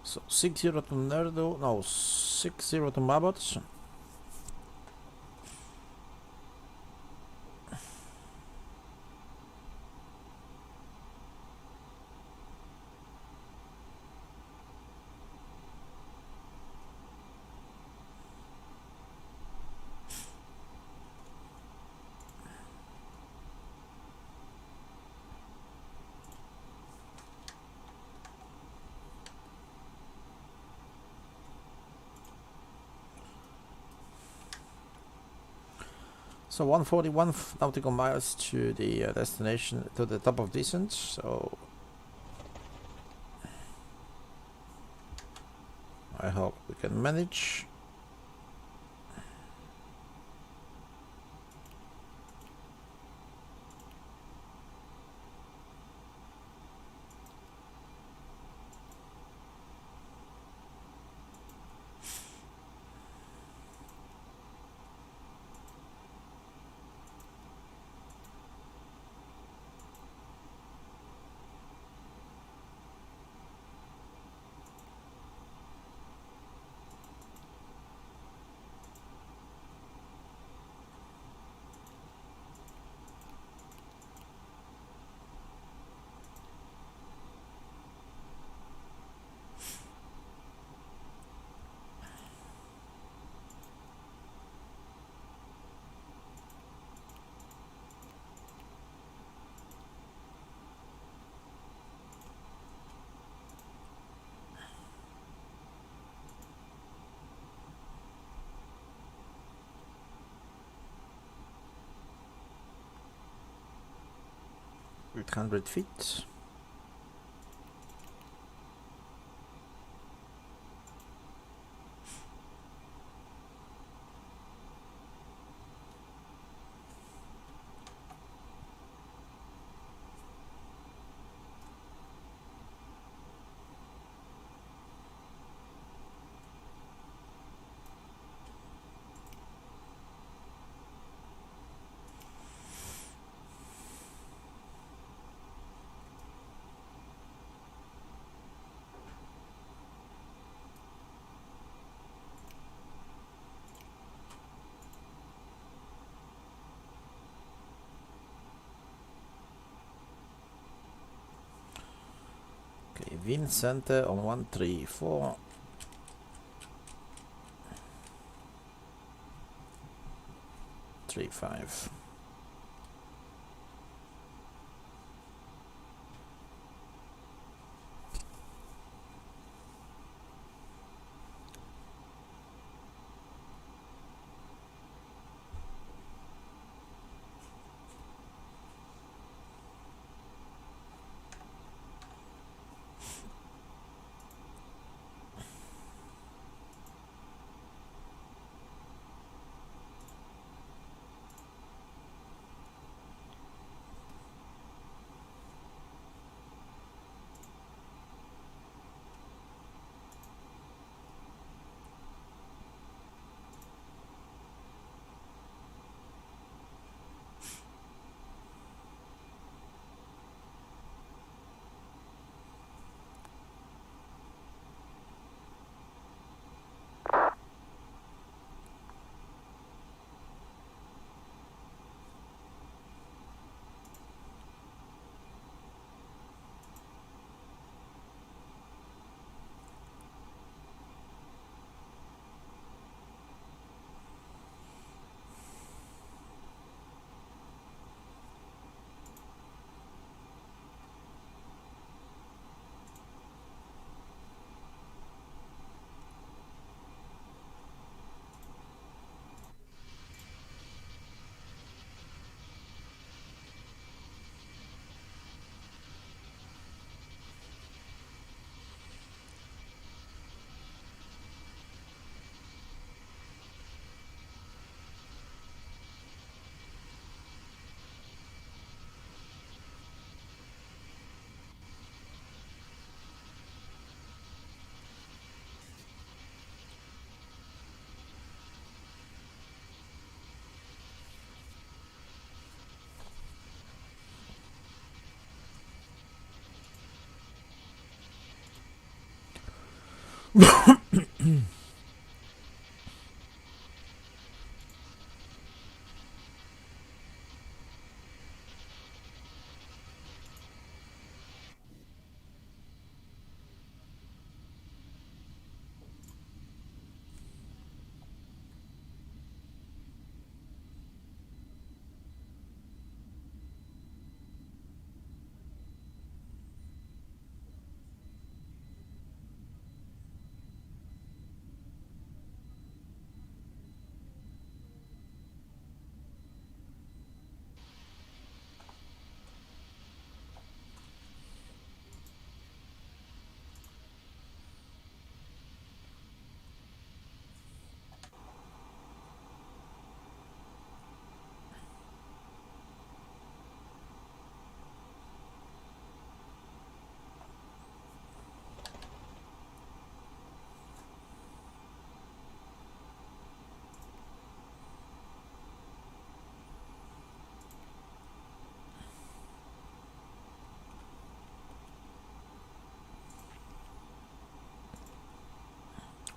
So 60 to Nerdo, no, 60 to Mabot. So 141 nautical miles to the destination, to the top of descent. So I hope we can manage. 800 feet. Okay, wind center on 134. Three five.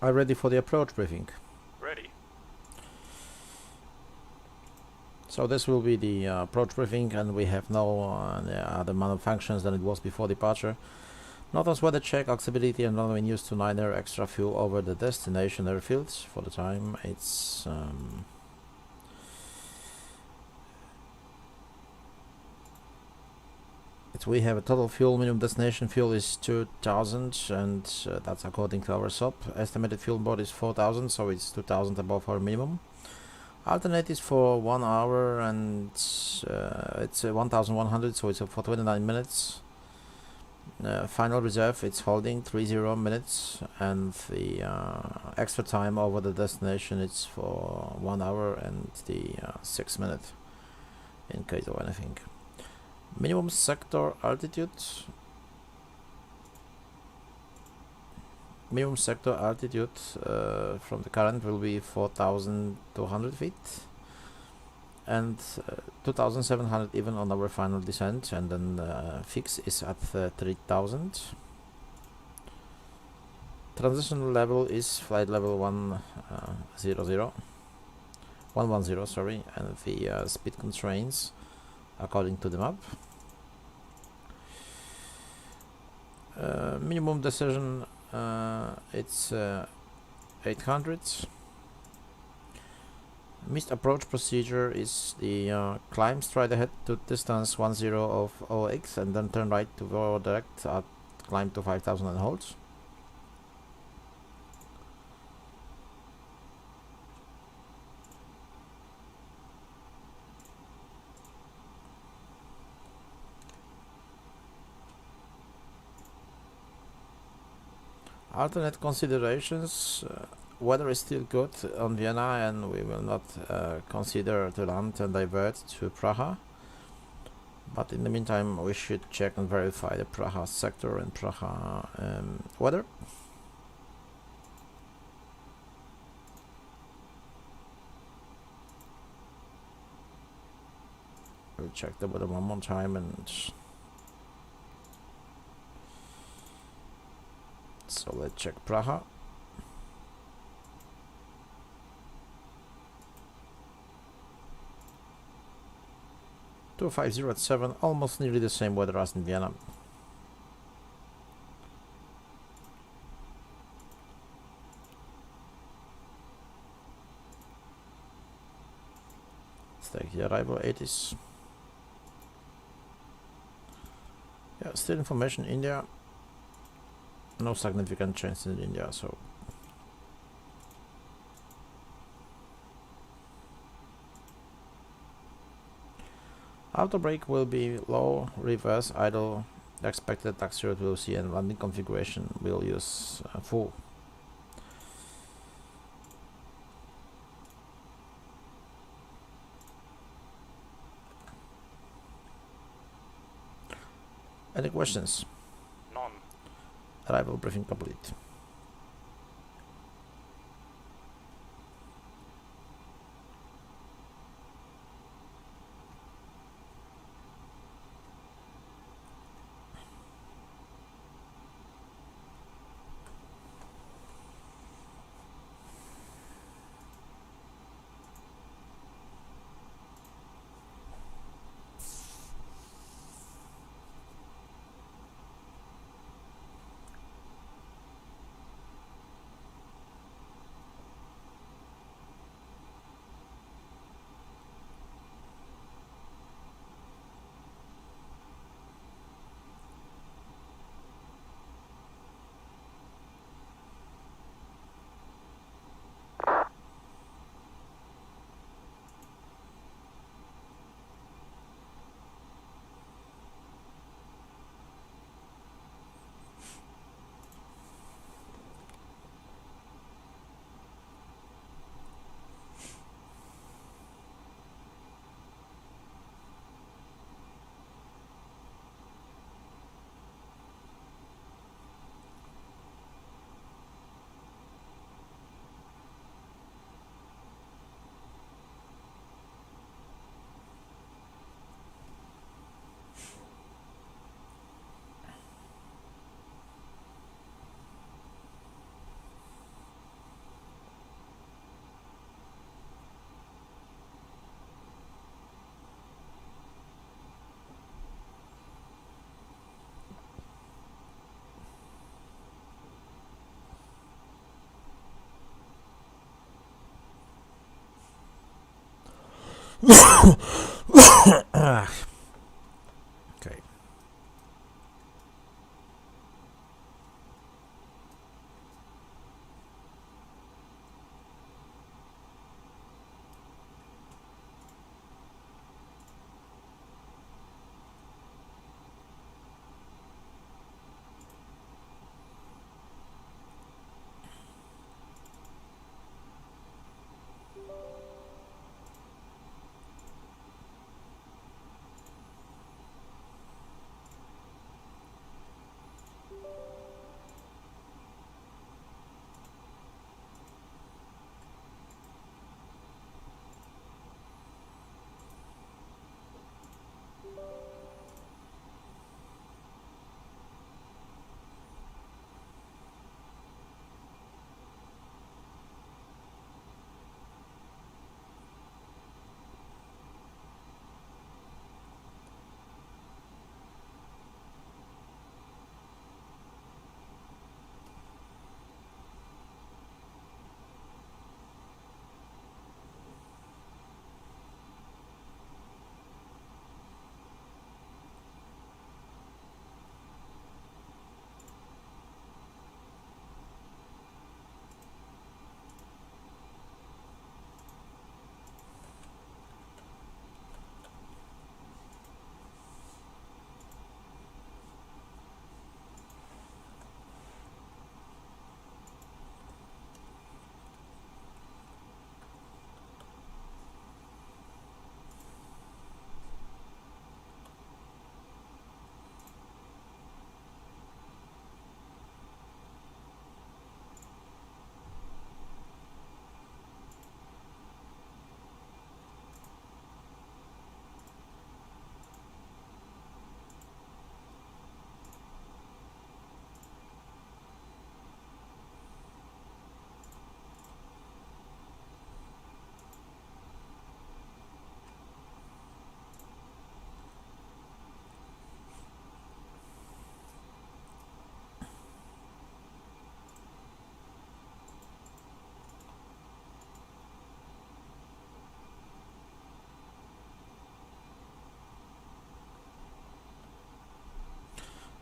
Are you ready for the approach briefing? Ready. So this will be the approach briefing, and we have no other malfunctions than it was before departure. Notice weather check, accessibility and runway news to 9 extra fuel over the destination airfields. For the time it's we have a total fuel, minimum destination fuel is 2000, and that's according to our SOP. Estimated fuel board is 4000, so it's 2000 above our minimum. Alternate is for 1 hour and it's 1100, so it's for 29 minutes. Final reserve, it's holding 30 minutes, and the extra time over the destination, it's for 1 hour and the 6 minutes in case of anything. Minimum sector altitude. Minimum sector altitude from the current will be 4,200 feet and 2,700 even on our final descent, and then fix is at 3,000. Transition level is flight level 110, sorry, and the speed constraints according to the map. Minimum decision, it's 800. Missed approach procedure is the climb straight ahead to distance 10 of OX and then turn right to go direct at climb to 5,000 and hold. Alternate considerations. Weather is still good on Vienna, and we will not consider to land and divert to Praha. But in the meantime, we should check and verify the Praha sector and Praha weather. We'll check the weather one more time, and so let's check Praha. To 50 at 7, almost nearly the same weather as in Vienna. Let's take the arrival 80s. Yeah, still information India. No significant change in India, so auto brake will be low, reverse, idle. The expected taxi route will see, and landing configuration will use full. Any questions? None. Arrival briefing complete. Okay.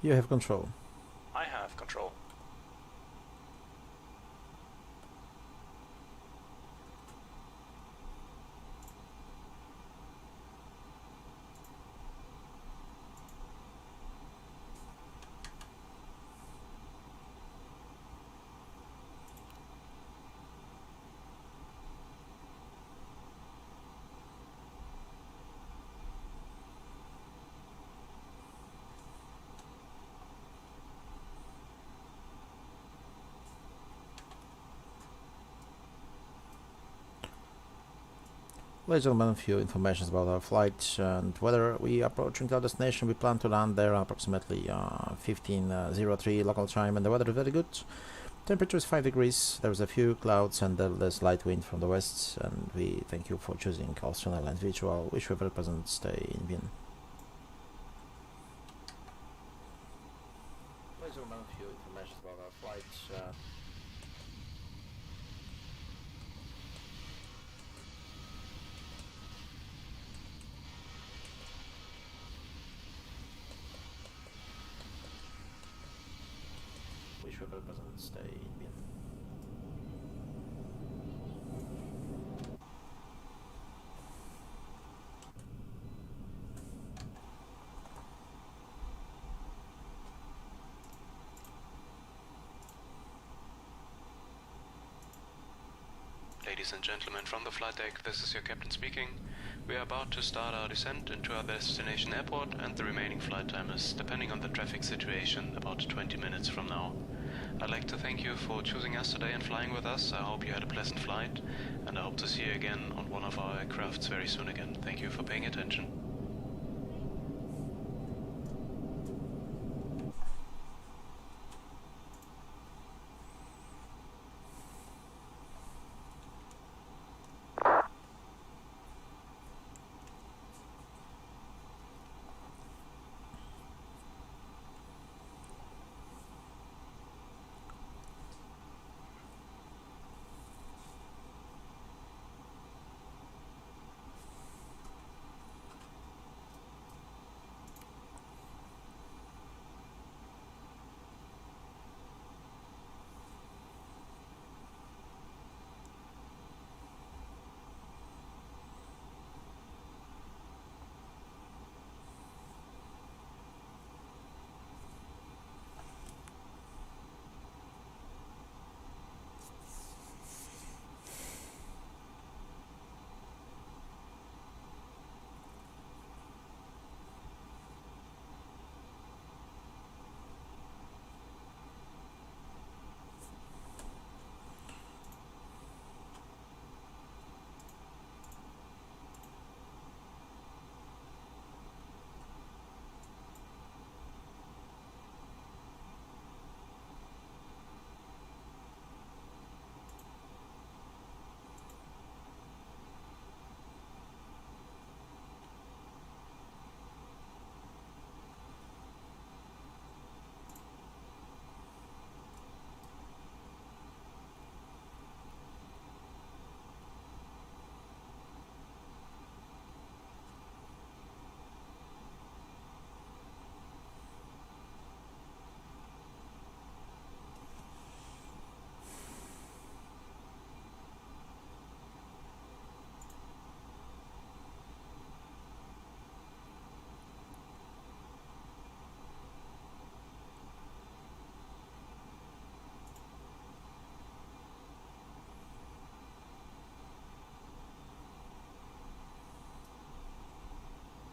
You have control. I have control. Ladies and gentlemen, a few information about our flight and whether we are approaching our destination. We plan to land there approximately 15:03 local time, and the weather is very good. Temperature is 5 degrees. There's a few clouds and there's light wind from the west. And we thank you for choosing Austrian Airlines Virtual. Wish you a very pleasant stay in Vienna. Ladies and gentlemen, a few information about our flight. Wish you a very pleasant stay in Vienna. Ladies and gentlemen from the flight deck, this is your captain speaking. We are about to start our descent into our destination airport, and the remaining flight time is, depending on the traffic situation, about 20 minutes from now. I'd like to thank you for choosing us today and flying with us. I hope you had a pleasant flight, and I hope to see you again on one of our aircrafts very soon again. Thank you for paying attention.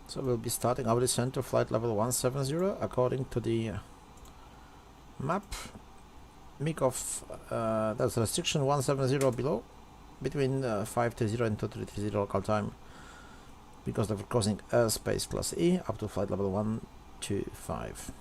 So we'll be starting our descent to flight level 170 according to the map. There's a restriction 170 below between 530 and 2330 local time because of crossing airspace class E up to flight level 125.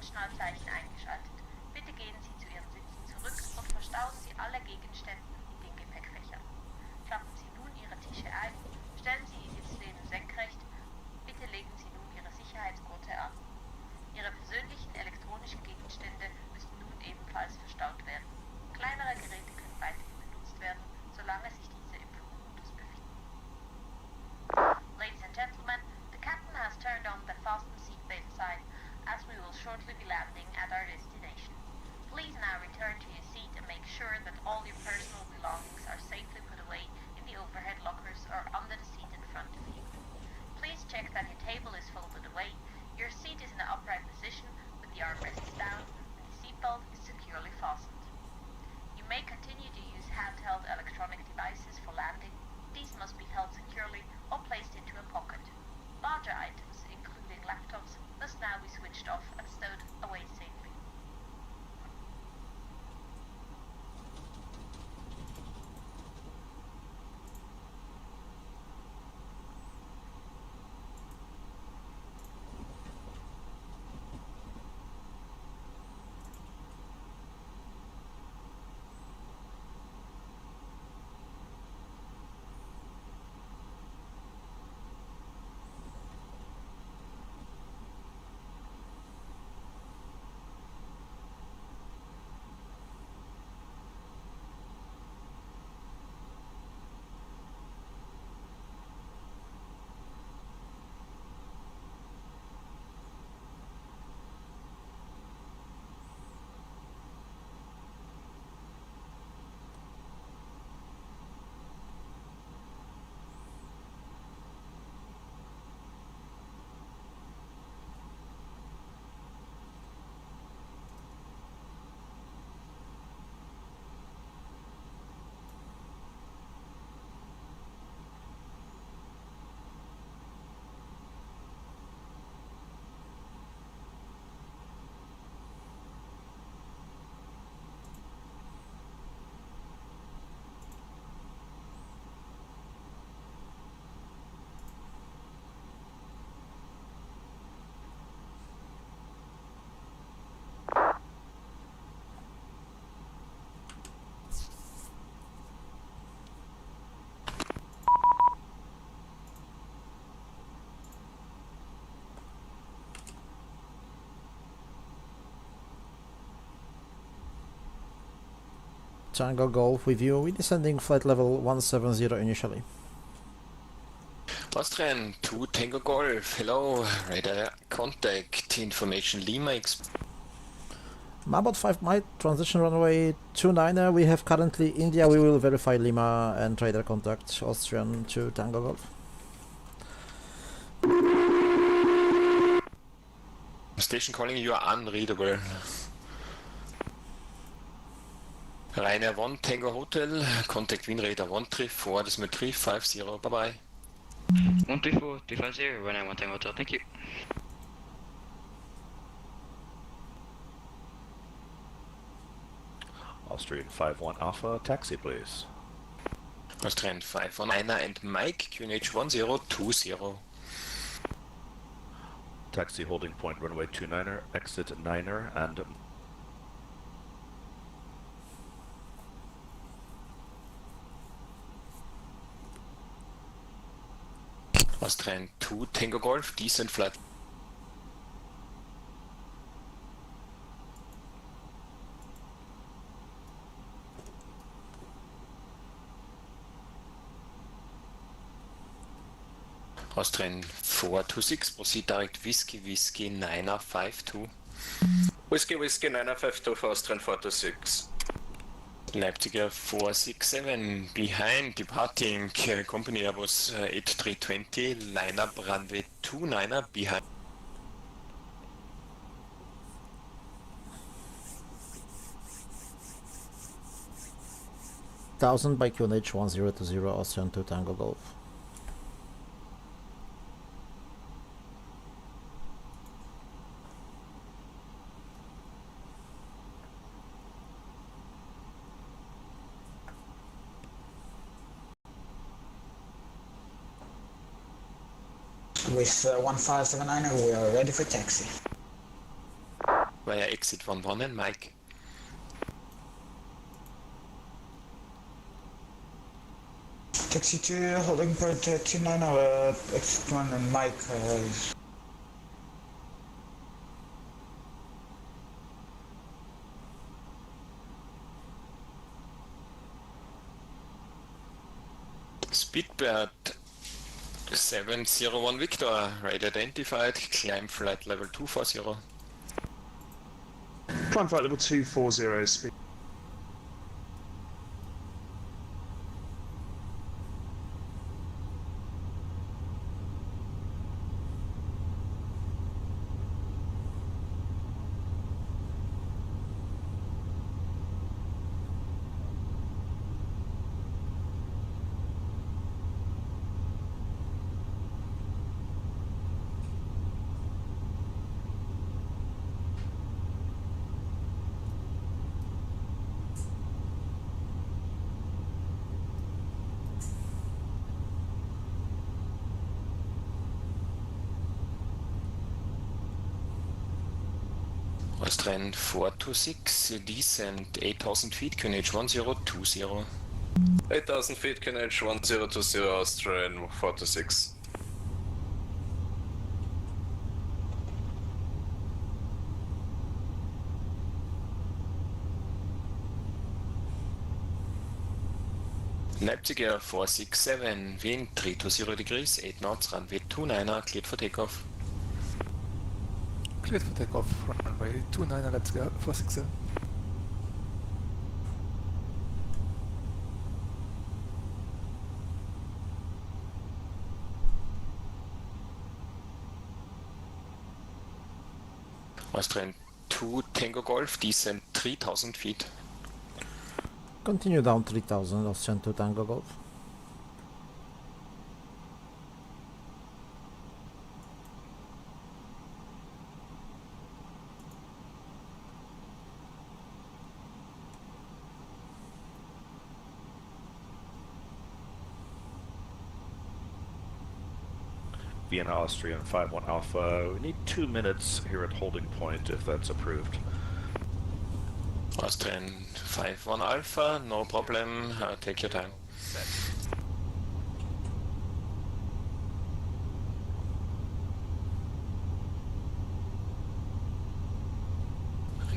Lichtschnallzeichen eingeschaltet. Bitte gehen Sie zu Ihren Sitzen zurück und verstauen Sie alle Gegenstände in den Gepäckfächern. Klappen Sie nun Ihre Tische ein, stellen Sie die Sitzlehnen senkrecht. Bitte legen Sie nun Ihre Sicherheitsgurte an. Ihre persönlichen elektronischen Gegenstände müssen nun ebenfalls verstaut werden. Kleinere Geräte können weiterhin benutzt werden, solange sich diese im Flugmodus befinden. Ladies and gentlemen, the captain has turned on the fasten seatbelt sign, as we will shortly be landing at our destination. Please now return to your seat and make sure that all your personal belongings are safely put away in the overhead lockers or under the seat in front of you. Please check that your table is folded away, your seat is in an upright position with the armrests down, and the seatbelt is securely fastened. You may continue to use handheld electronic devices for landing. These must be held securely or placed into a pocket. Larger items, including laptops, must now be switched off and stowed away safely. Tango Golf with you, we descending flight level 170 initially. Austrian 2 Tango Golf, hello, radar contact information Lima. Mabot 5 Mike, transition runway 29er, we have currently India, we will verify Lima and radar contact, Austrian 2 Tango Golf. Station calling, you are unreadable. Ryanair 1 Tango Hotel, contact Wien radar 134, decimal 350, bye bye. 134, 350, Ryanair 1 Tango Hotel, thank you. Austrian 51 Alpha, taxi please. Austrian 51 Anna and Mike, QNH 1020. Taxi holding point runway 29er, exit 9er and Austrian 2 Tango Golf, decent flight. Austrian 426, proceed direct Whiskey Whiskey 952. Whiskey Whiskey 952 for Austrian 426. Leipziger 467, behind departing company Airbus A320, lineup runway 29er, behind. Thousand by QNH 1020 Austrian 2 Tango Golf. With 1579, we are ready for taxi. via exit 11 and Mike. Taxi 2, holding port 29, exit 1 and Mike. Speedbird 701 Victor, rate identified, climb flight level 240. Climb flight level 240, speed. Austrian 426, descent 8000 feet, QNH 1020. 8000 feet, QNH 1020, Austrian 426. Leipzig Air 467, wind 320 degrees, 8 knots, runway 29er, cleared for takeoff. Cleared for takeoff, runway 29er, Leipzig Air 467. Austrian 2 Tango Golf, descent 3000 feet. Continue down 3000, Austrian 2 Tango Golf. Vienna Austrian 51 Alpha. We need 2 minutes here at holding point if that's approved. Austrian 51 Alpha, no problem, take your time.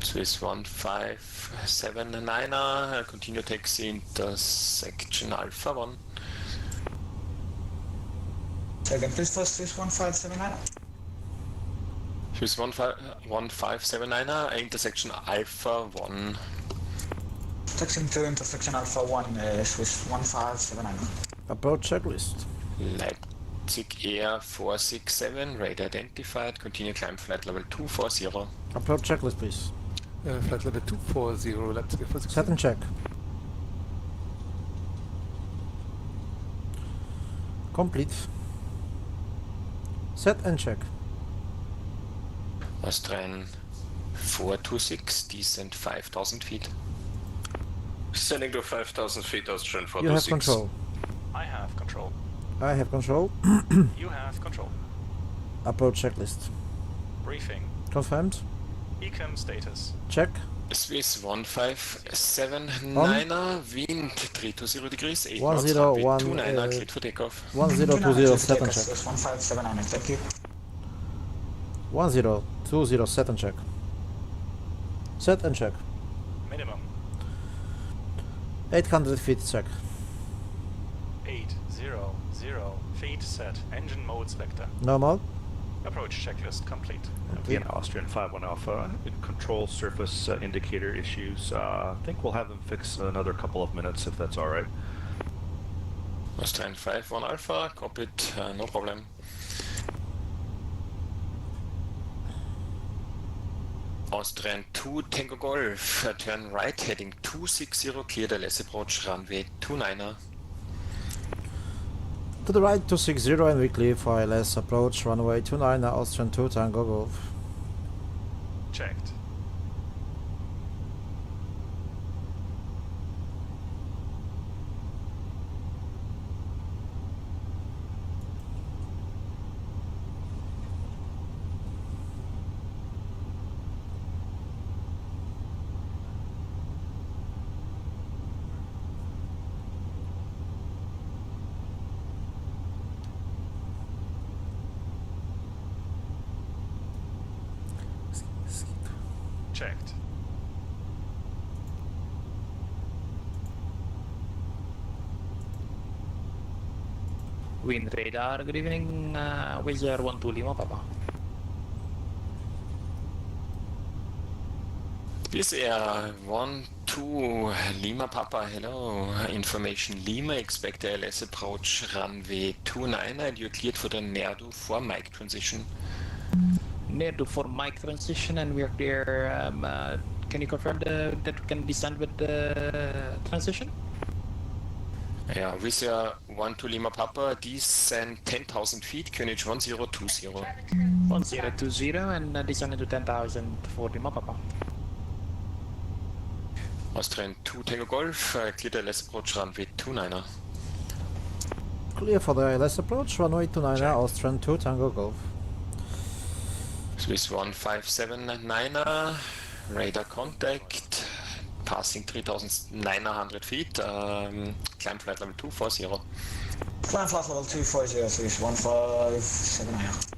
Swiss 1579er, continue taxi intersection Alpha 1. Second, please first Swiss 1579. Swiss 1579er, intersection Alpha 1. Taxing to intersection Alpha 1, Swiss 1579. Approach checklist. Leipzig Air 467, radar identified, continue climb flight level 240. Approach checklist, please. Flight level 240, Leipzig Air 467. Set and check. Complete. Set and check. Austrian 426, descent 5000 feet. Sending to 5000 feet, Austrian 426. You have control. I have control. I have control. You have control. Approach checklist. Briefing. Confirmed. Ecom status. Check. Swiss 1579er, wind 320 degrees, 8 knots, 101, 29er, cleared for takeoff. 1020, set and check. 1579, thank you. 1020, set and check. Set and check. Minimum. 800 feet check. 800 feet set. Engine mode selector. Normal. Approach checklist complete. Vienna Austrian 51 Alpha, control surface indicator issues. I think we'll have them fix another couple of minutes if that's alright. Austrian 51 Alpha, copied, no problem. Austrian 2 Tango Golf, turn right heading 260, clear the LS approach, runway 29er. To the right 260 and we clear for ILS approach runway 29 Austrian 2 Tango Golf. Checked. checked. Wind radar, good evening, Wizard 12 Lima Papa. This Air 12 Lima Papa, hello. Information Lima, expect ALS approach runway 29 and you're cleared for the Nerdu for mic transition. Nerdu for mic transition and we're clear. Can you confirm that we can descend with the transition? Yeah, with your 12 Lima Papa, descend 10,000 feet, QNH 1020. 1020 and descend into 10,000 for Lima Papa. Austrian 2 Tango Golf, clear the ALS approach runway 29er. Clear for the ALS approach, runway 29er, Austrian 2 Tango Golf. Swiss 1579er, radar contact, passing 3,900 feet, climb flight level 240. Climb flight level 240, Swiss 1579er.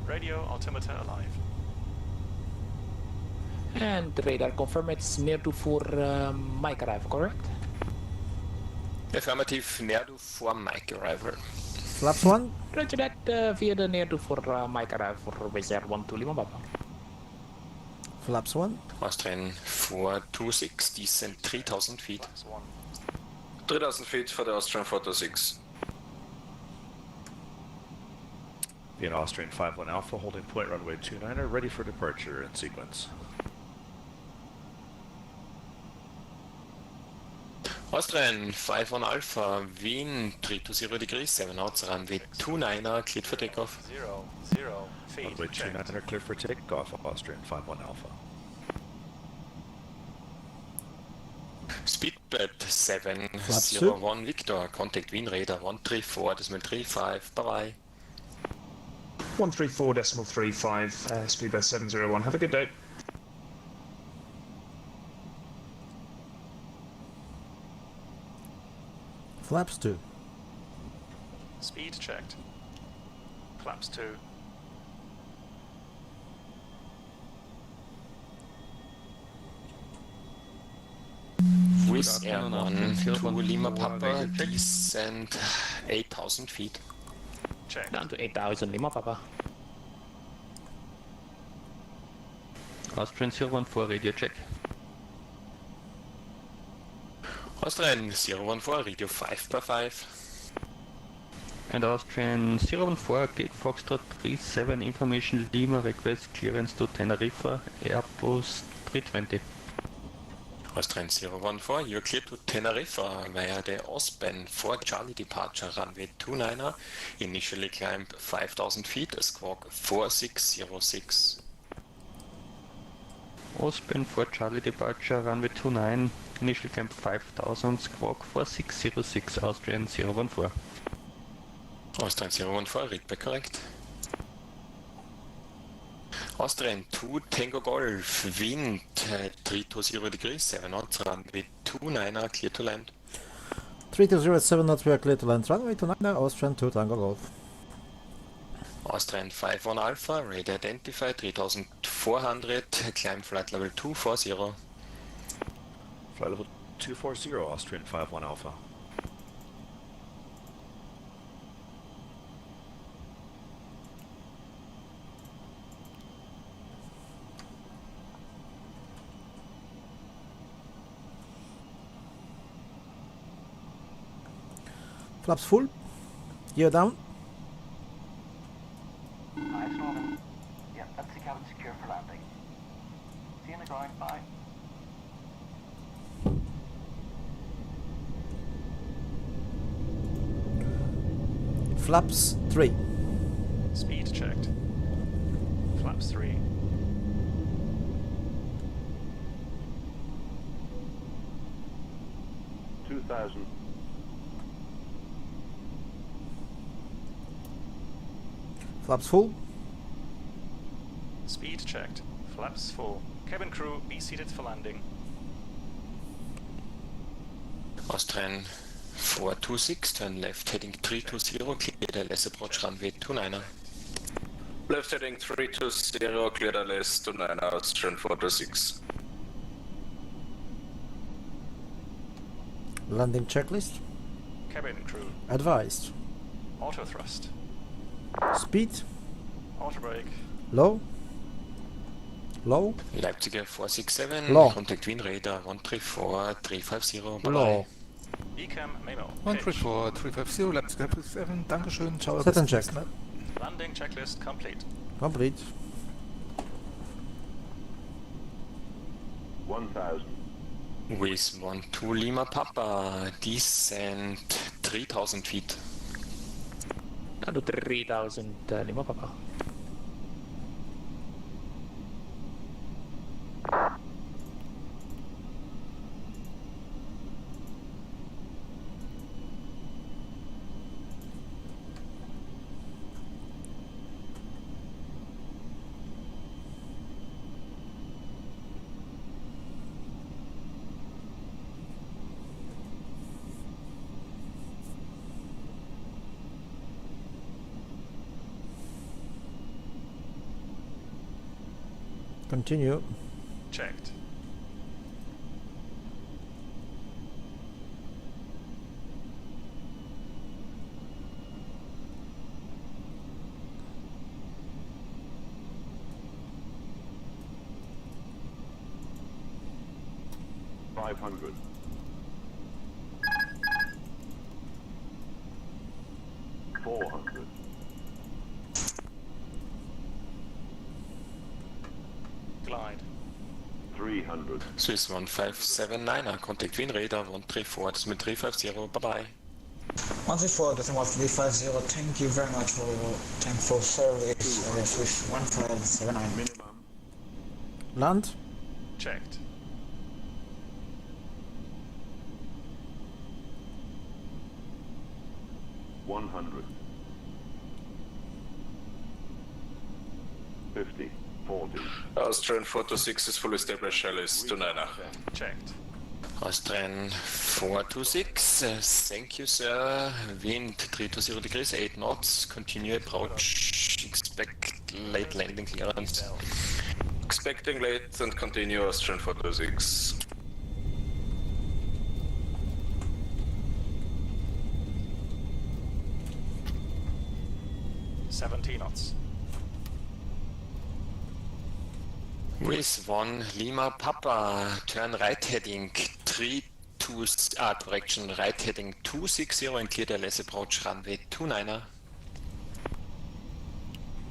Radio altimeter alive. And radar confirm it's Nerdu for mic arrival, correct? Affirmative, Nerdu for mic arrival. Flaps 1. Roger that, via the Nerdu for mic arrival for Wizard 12 Lima Papa. Flaps 1. Austrian 426, descend 3,000 feet. 3,000 feet for the Austrian 426. Vienna Austrian 51 Alpha, holding point runway 29er, ready for departure in sequence. Austrian 51 Alpha, Wien 320 degrees, 7 knots, runway 29er, cleared for takeoff. 0 feet. Runway 29er, cleared for takeoff, Austrian 51 Alpha. Speedbird 701 Victor, contact Wien radar 134.35, bye bye. 134.35, speedbird 701. Have a good day. Flaps 2. Speed checked. Flaps 2. With Air 1 to Lima Papa, descend 8,000 feet. Check. Down to 8,000 Lima Papa. Austrian 014 radio check. Austrian 014, radio 5x5. And Austrian 014, Gate Foxtrot 37, information Lima, request clearance to Teneriffa, Airbus 320. Austrian 014, you're clear to Teneriffa via the Ospen for Charlie departure, runway 29er, initially climb 5,000 feet, squawk 4606. Ospen for Charlie departure, runway 29, initial climb 5000, squawk 4606, Austrian 014. Austrian 014, read back correct. Austrian 2 Tango Golf, wind 320 degrees, 7 knots, runway 29er, clear to land. 320 at 7 knots, we are clear to land, runway 29er, Austrian 2 Tango Golf. Austrian 51 Alpha, radar identified, 3,400, climb flight level 240. Flight level 240, Austrian 51 Alpha. Flaps full. Gear down. Nice, Norman. Yep, that's the cabin secure for landing. See you in the ground, bye. Flaps 3. Speed checked. Flaps 3. $2,000. Flaps full. Speed checked. Flaps full. Cabin crew, be seated for landing. Austrian 426, turn left, heading 320, clear the LS approach runway 29er. Left heading 320, cleared LS 29, Austrian 426. Landing checklist. Cabin crew. Advised. Auto thrust. Speed. Auto brake. Low. Low. Leipziger 467, Low. contact wind radar 134350, bye Low. bye. Ecam memo. 134350, Leipzig 7, Dankeschön, ciao. Set bis and zum check. nächsten Mal. Landing checklist complete. Complete. 1000. With 12 Lima Papa, descend 3000 feet. Down to 3000 Lima Papa. Continue. Checked. $500. 400. Glide. 300. Swiss 1579, contact wind radar 134, decimal 350, bye bye. 134, decimal 350, thank you very much for your thankful service. Swiss 1579. Minimum. Land. Checked. $100. 50. 40. Austrian 426 is fully established, LS 29. Checked. Austrian 426, thank you sir, wind 320 degrees, 8 knots, continue approach, expect late landing clearance. Expecting late and continue Austrian 426. $17 knots. With 1 Lima Papa, turn right heading 32, direction right heading 260 and clear the LS approach runway 29er.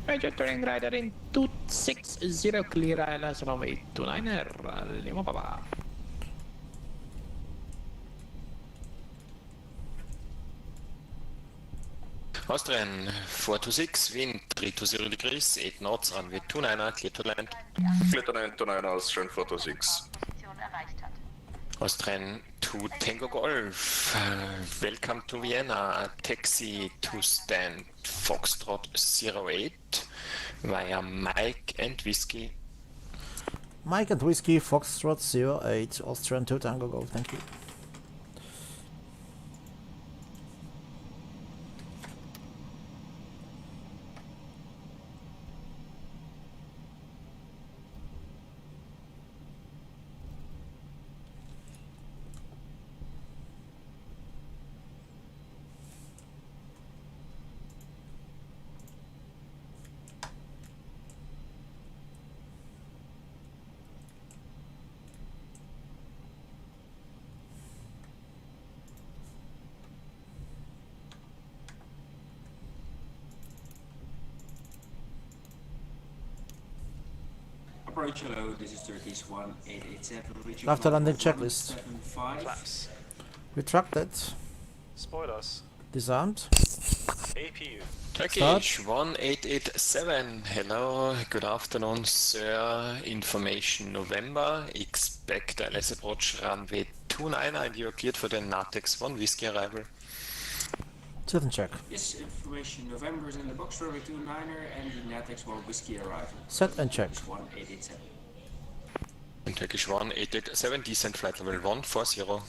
Roger, turning right in 260, clear ILS runway 29er, Lima Papa. Austrian 426, wind 320 degrees, 8 knots, runway 29er, clear to land. Clear to land to 9, Austrian 426. Position erreicht hat. Austrian 2 Tango Golf, welcome to Vienna, taxi to stand Foxtrot 08 via Mike and Whiskey. Mike and Whiskey, Foxtrot 08, Austrian 2 Tango Golf, thank you. Approach hello, this is Turkish 1887. After landing checklist. Flaps. Retracted. Spoilers. Disarmed. APU. Turkish 1887, hello, good afternoon sir, information November, expect LS approach runway 29 and you're cleared for the Natex 1 Whiskey arrival. Set and check. Yes, information November is in the box runway 29er and the Natex 1 Whiskey arrival. Set and check. 1887. And Turkish 1887, descent flight level 140.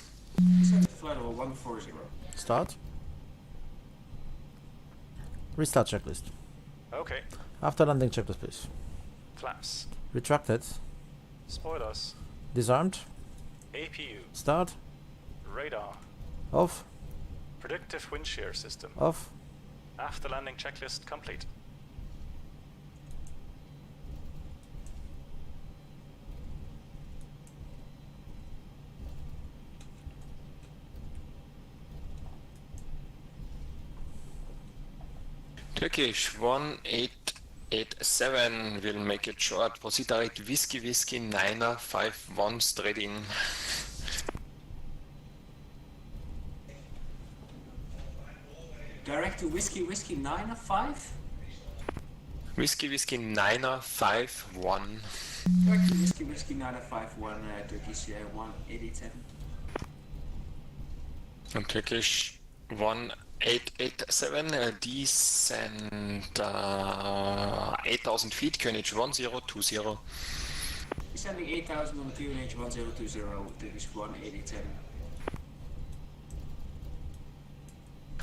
Descent flight level 140. Start. Restart checklist. Okay. After landing, checklist, please. Flaps. Retracted. Spoilers. Disarmed. APU. Start. Radar. Off. Predictive wind shear system. Off. After landing checklist complete. Turkish 1887 will make it short. Proceed direct Whiskey Whiskey 951 straight in. Direct to Whiskey Whiskey 905? Whiskey Whiskey 951. Direct to Whiskey Whiskey 9051, Turkish 1887. Und Turkish 1887, descent 8000 feet, QNH 1020. Descending 8000 on the QNH 1020, Turkish 1887.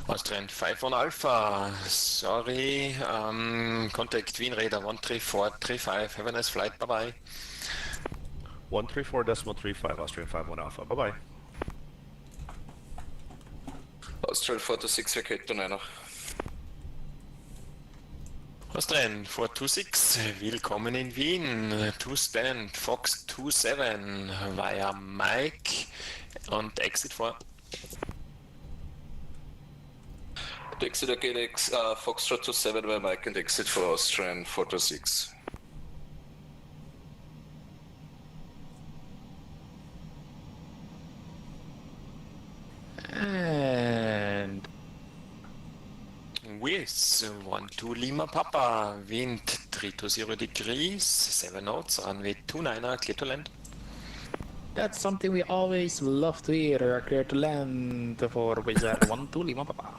Austrian 51 Alpha, sorry, contact Wien Radar 13435, have a nice flight, bye bye. 134.35, Austrian 51 Alpha, bye bye. Austrian 426, vacate to 9. Austrian 426, willkommen in Wien, to stand, Fox 27 via Mike und exit 4. Exit again, Foxtrot 27 by Mike and exit for Austrian 426. And with 12 Lima Papa, wind 320 degrees, 7 knots, runway 29, clear to land. that's something we always love to hear. Clear to land for Wizard 12 Lima Papa.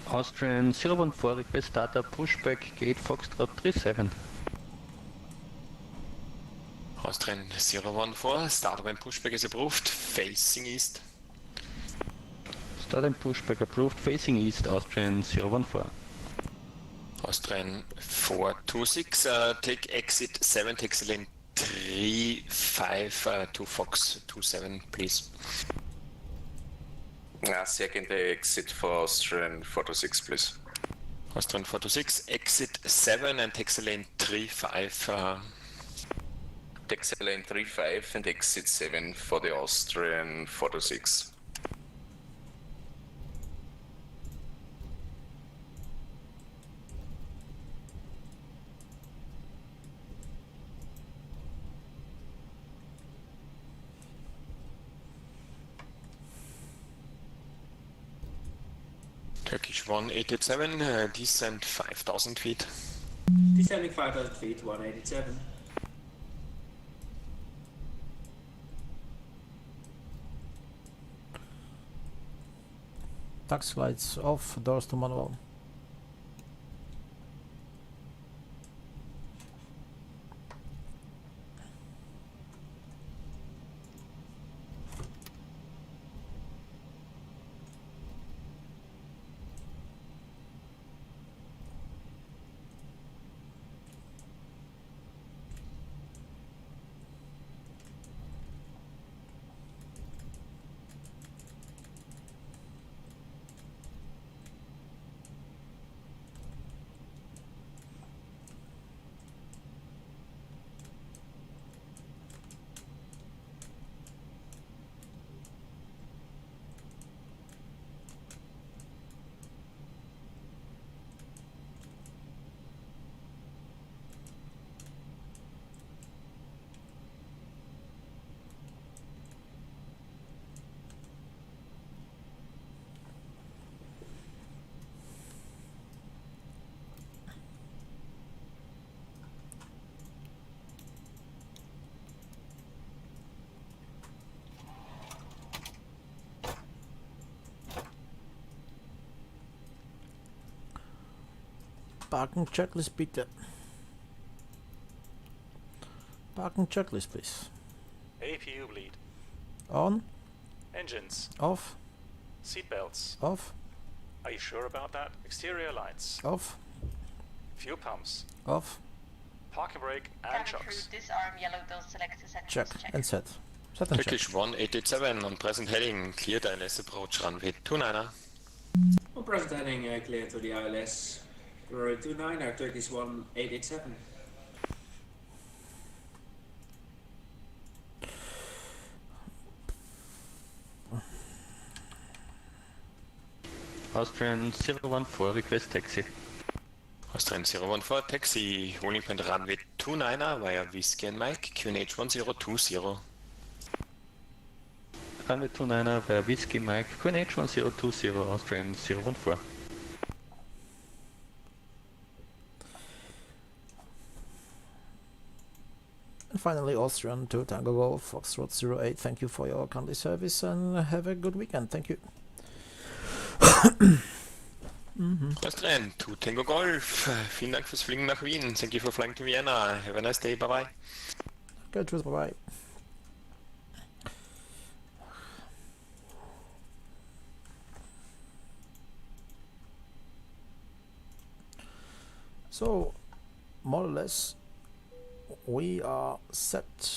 Austrian 014 request data pushback gate Foxtrot 37. Austrian 014, start when pushback is approved, facing east. Start and pushback approved, facing east, Austrian 014. Austrian 426, take exit 7, taxi lane 35 to Fox 27, please. Second exit for Austrian 426, please. Austrian 426, exit 7 and taxi lane 35. Taxi lane 35 and exit 7 for the Austrian 426. Turkish 1887, descent 5000 feet. Descending 5000 feet, 187. Taxi lights off, doors to manual. Parking checklist bitte. Parking checklist, please. APU bleed. On. Engines. Off. Seatbelts. Off. Are you sure about that? Exterior lights. Off. Fuel pumps. Off. Parking brake and Cabin crew, shocks. disarm yellow bill, select essentials, Check and set. Set and check. Turkish 187 on present heading, cleared ILS approach runway 29er. On present heading, clear to the ILS. Runway 29er, Turkish 1887. Austrian 014, request taxi. Austrian 014, taxi, holding point runway 29er via Whiskey and Mike, QNH 1020. Runway 29er via Whiskey Mike, QNH 1020, Austrian 014. And finally, Austrian 2 Tango Golf, Foxtrot 08, thank you for your kindly service and have a good weekend. Thank you. Austrian 2 Tango Golf, vielen Dank fürs Fliegen nach Wien. Thank you for flying to Vienna. Have a nice day. Bye bye. Good, tschüss, bye bye. So, more or less, we are set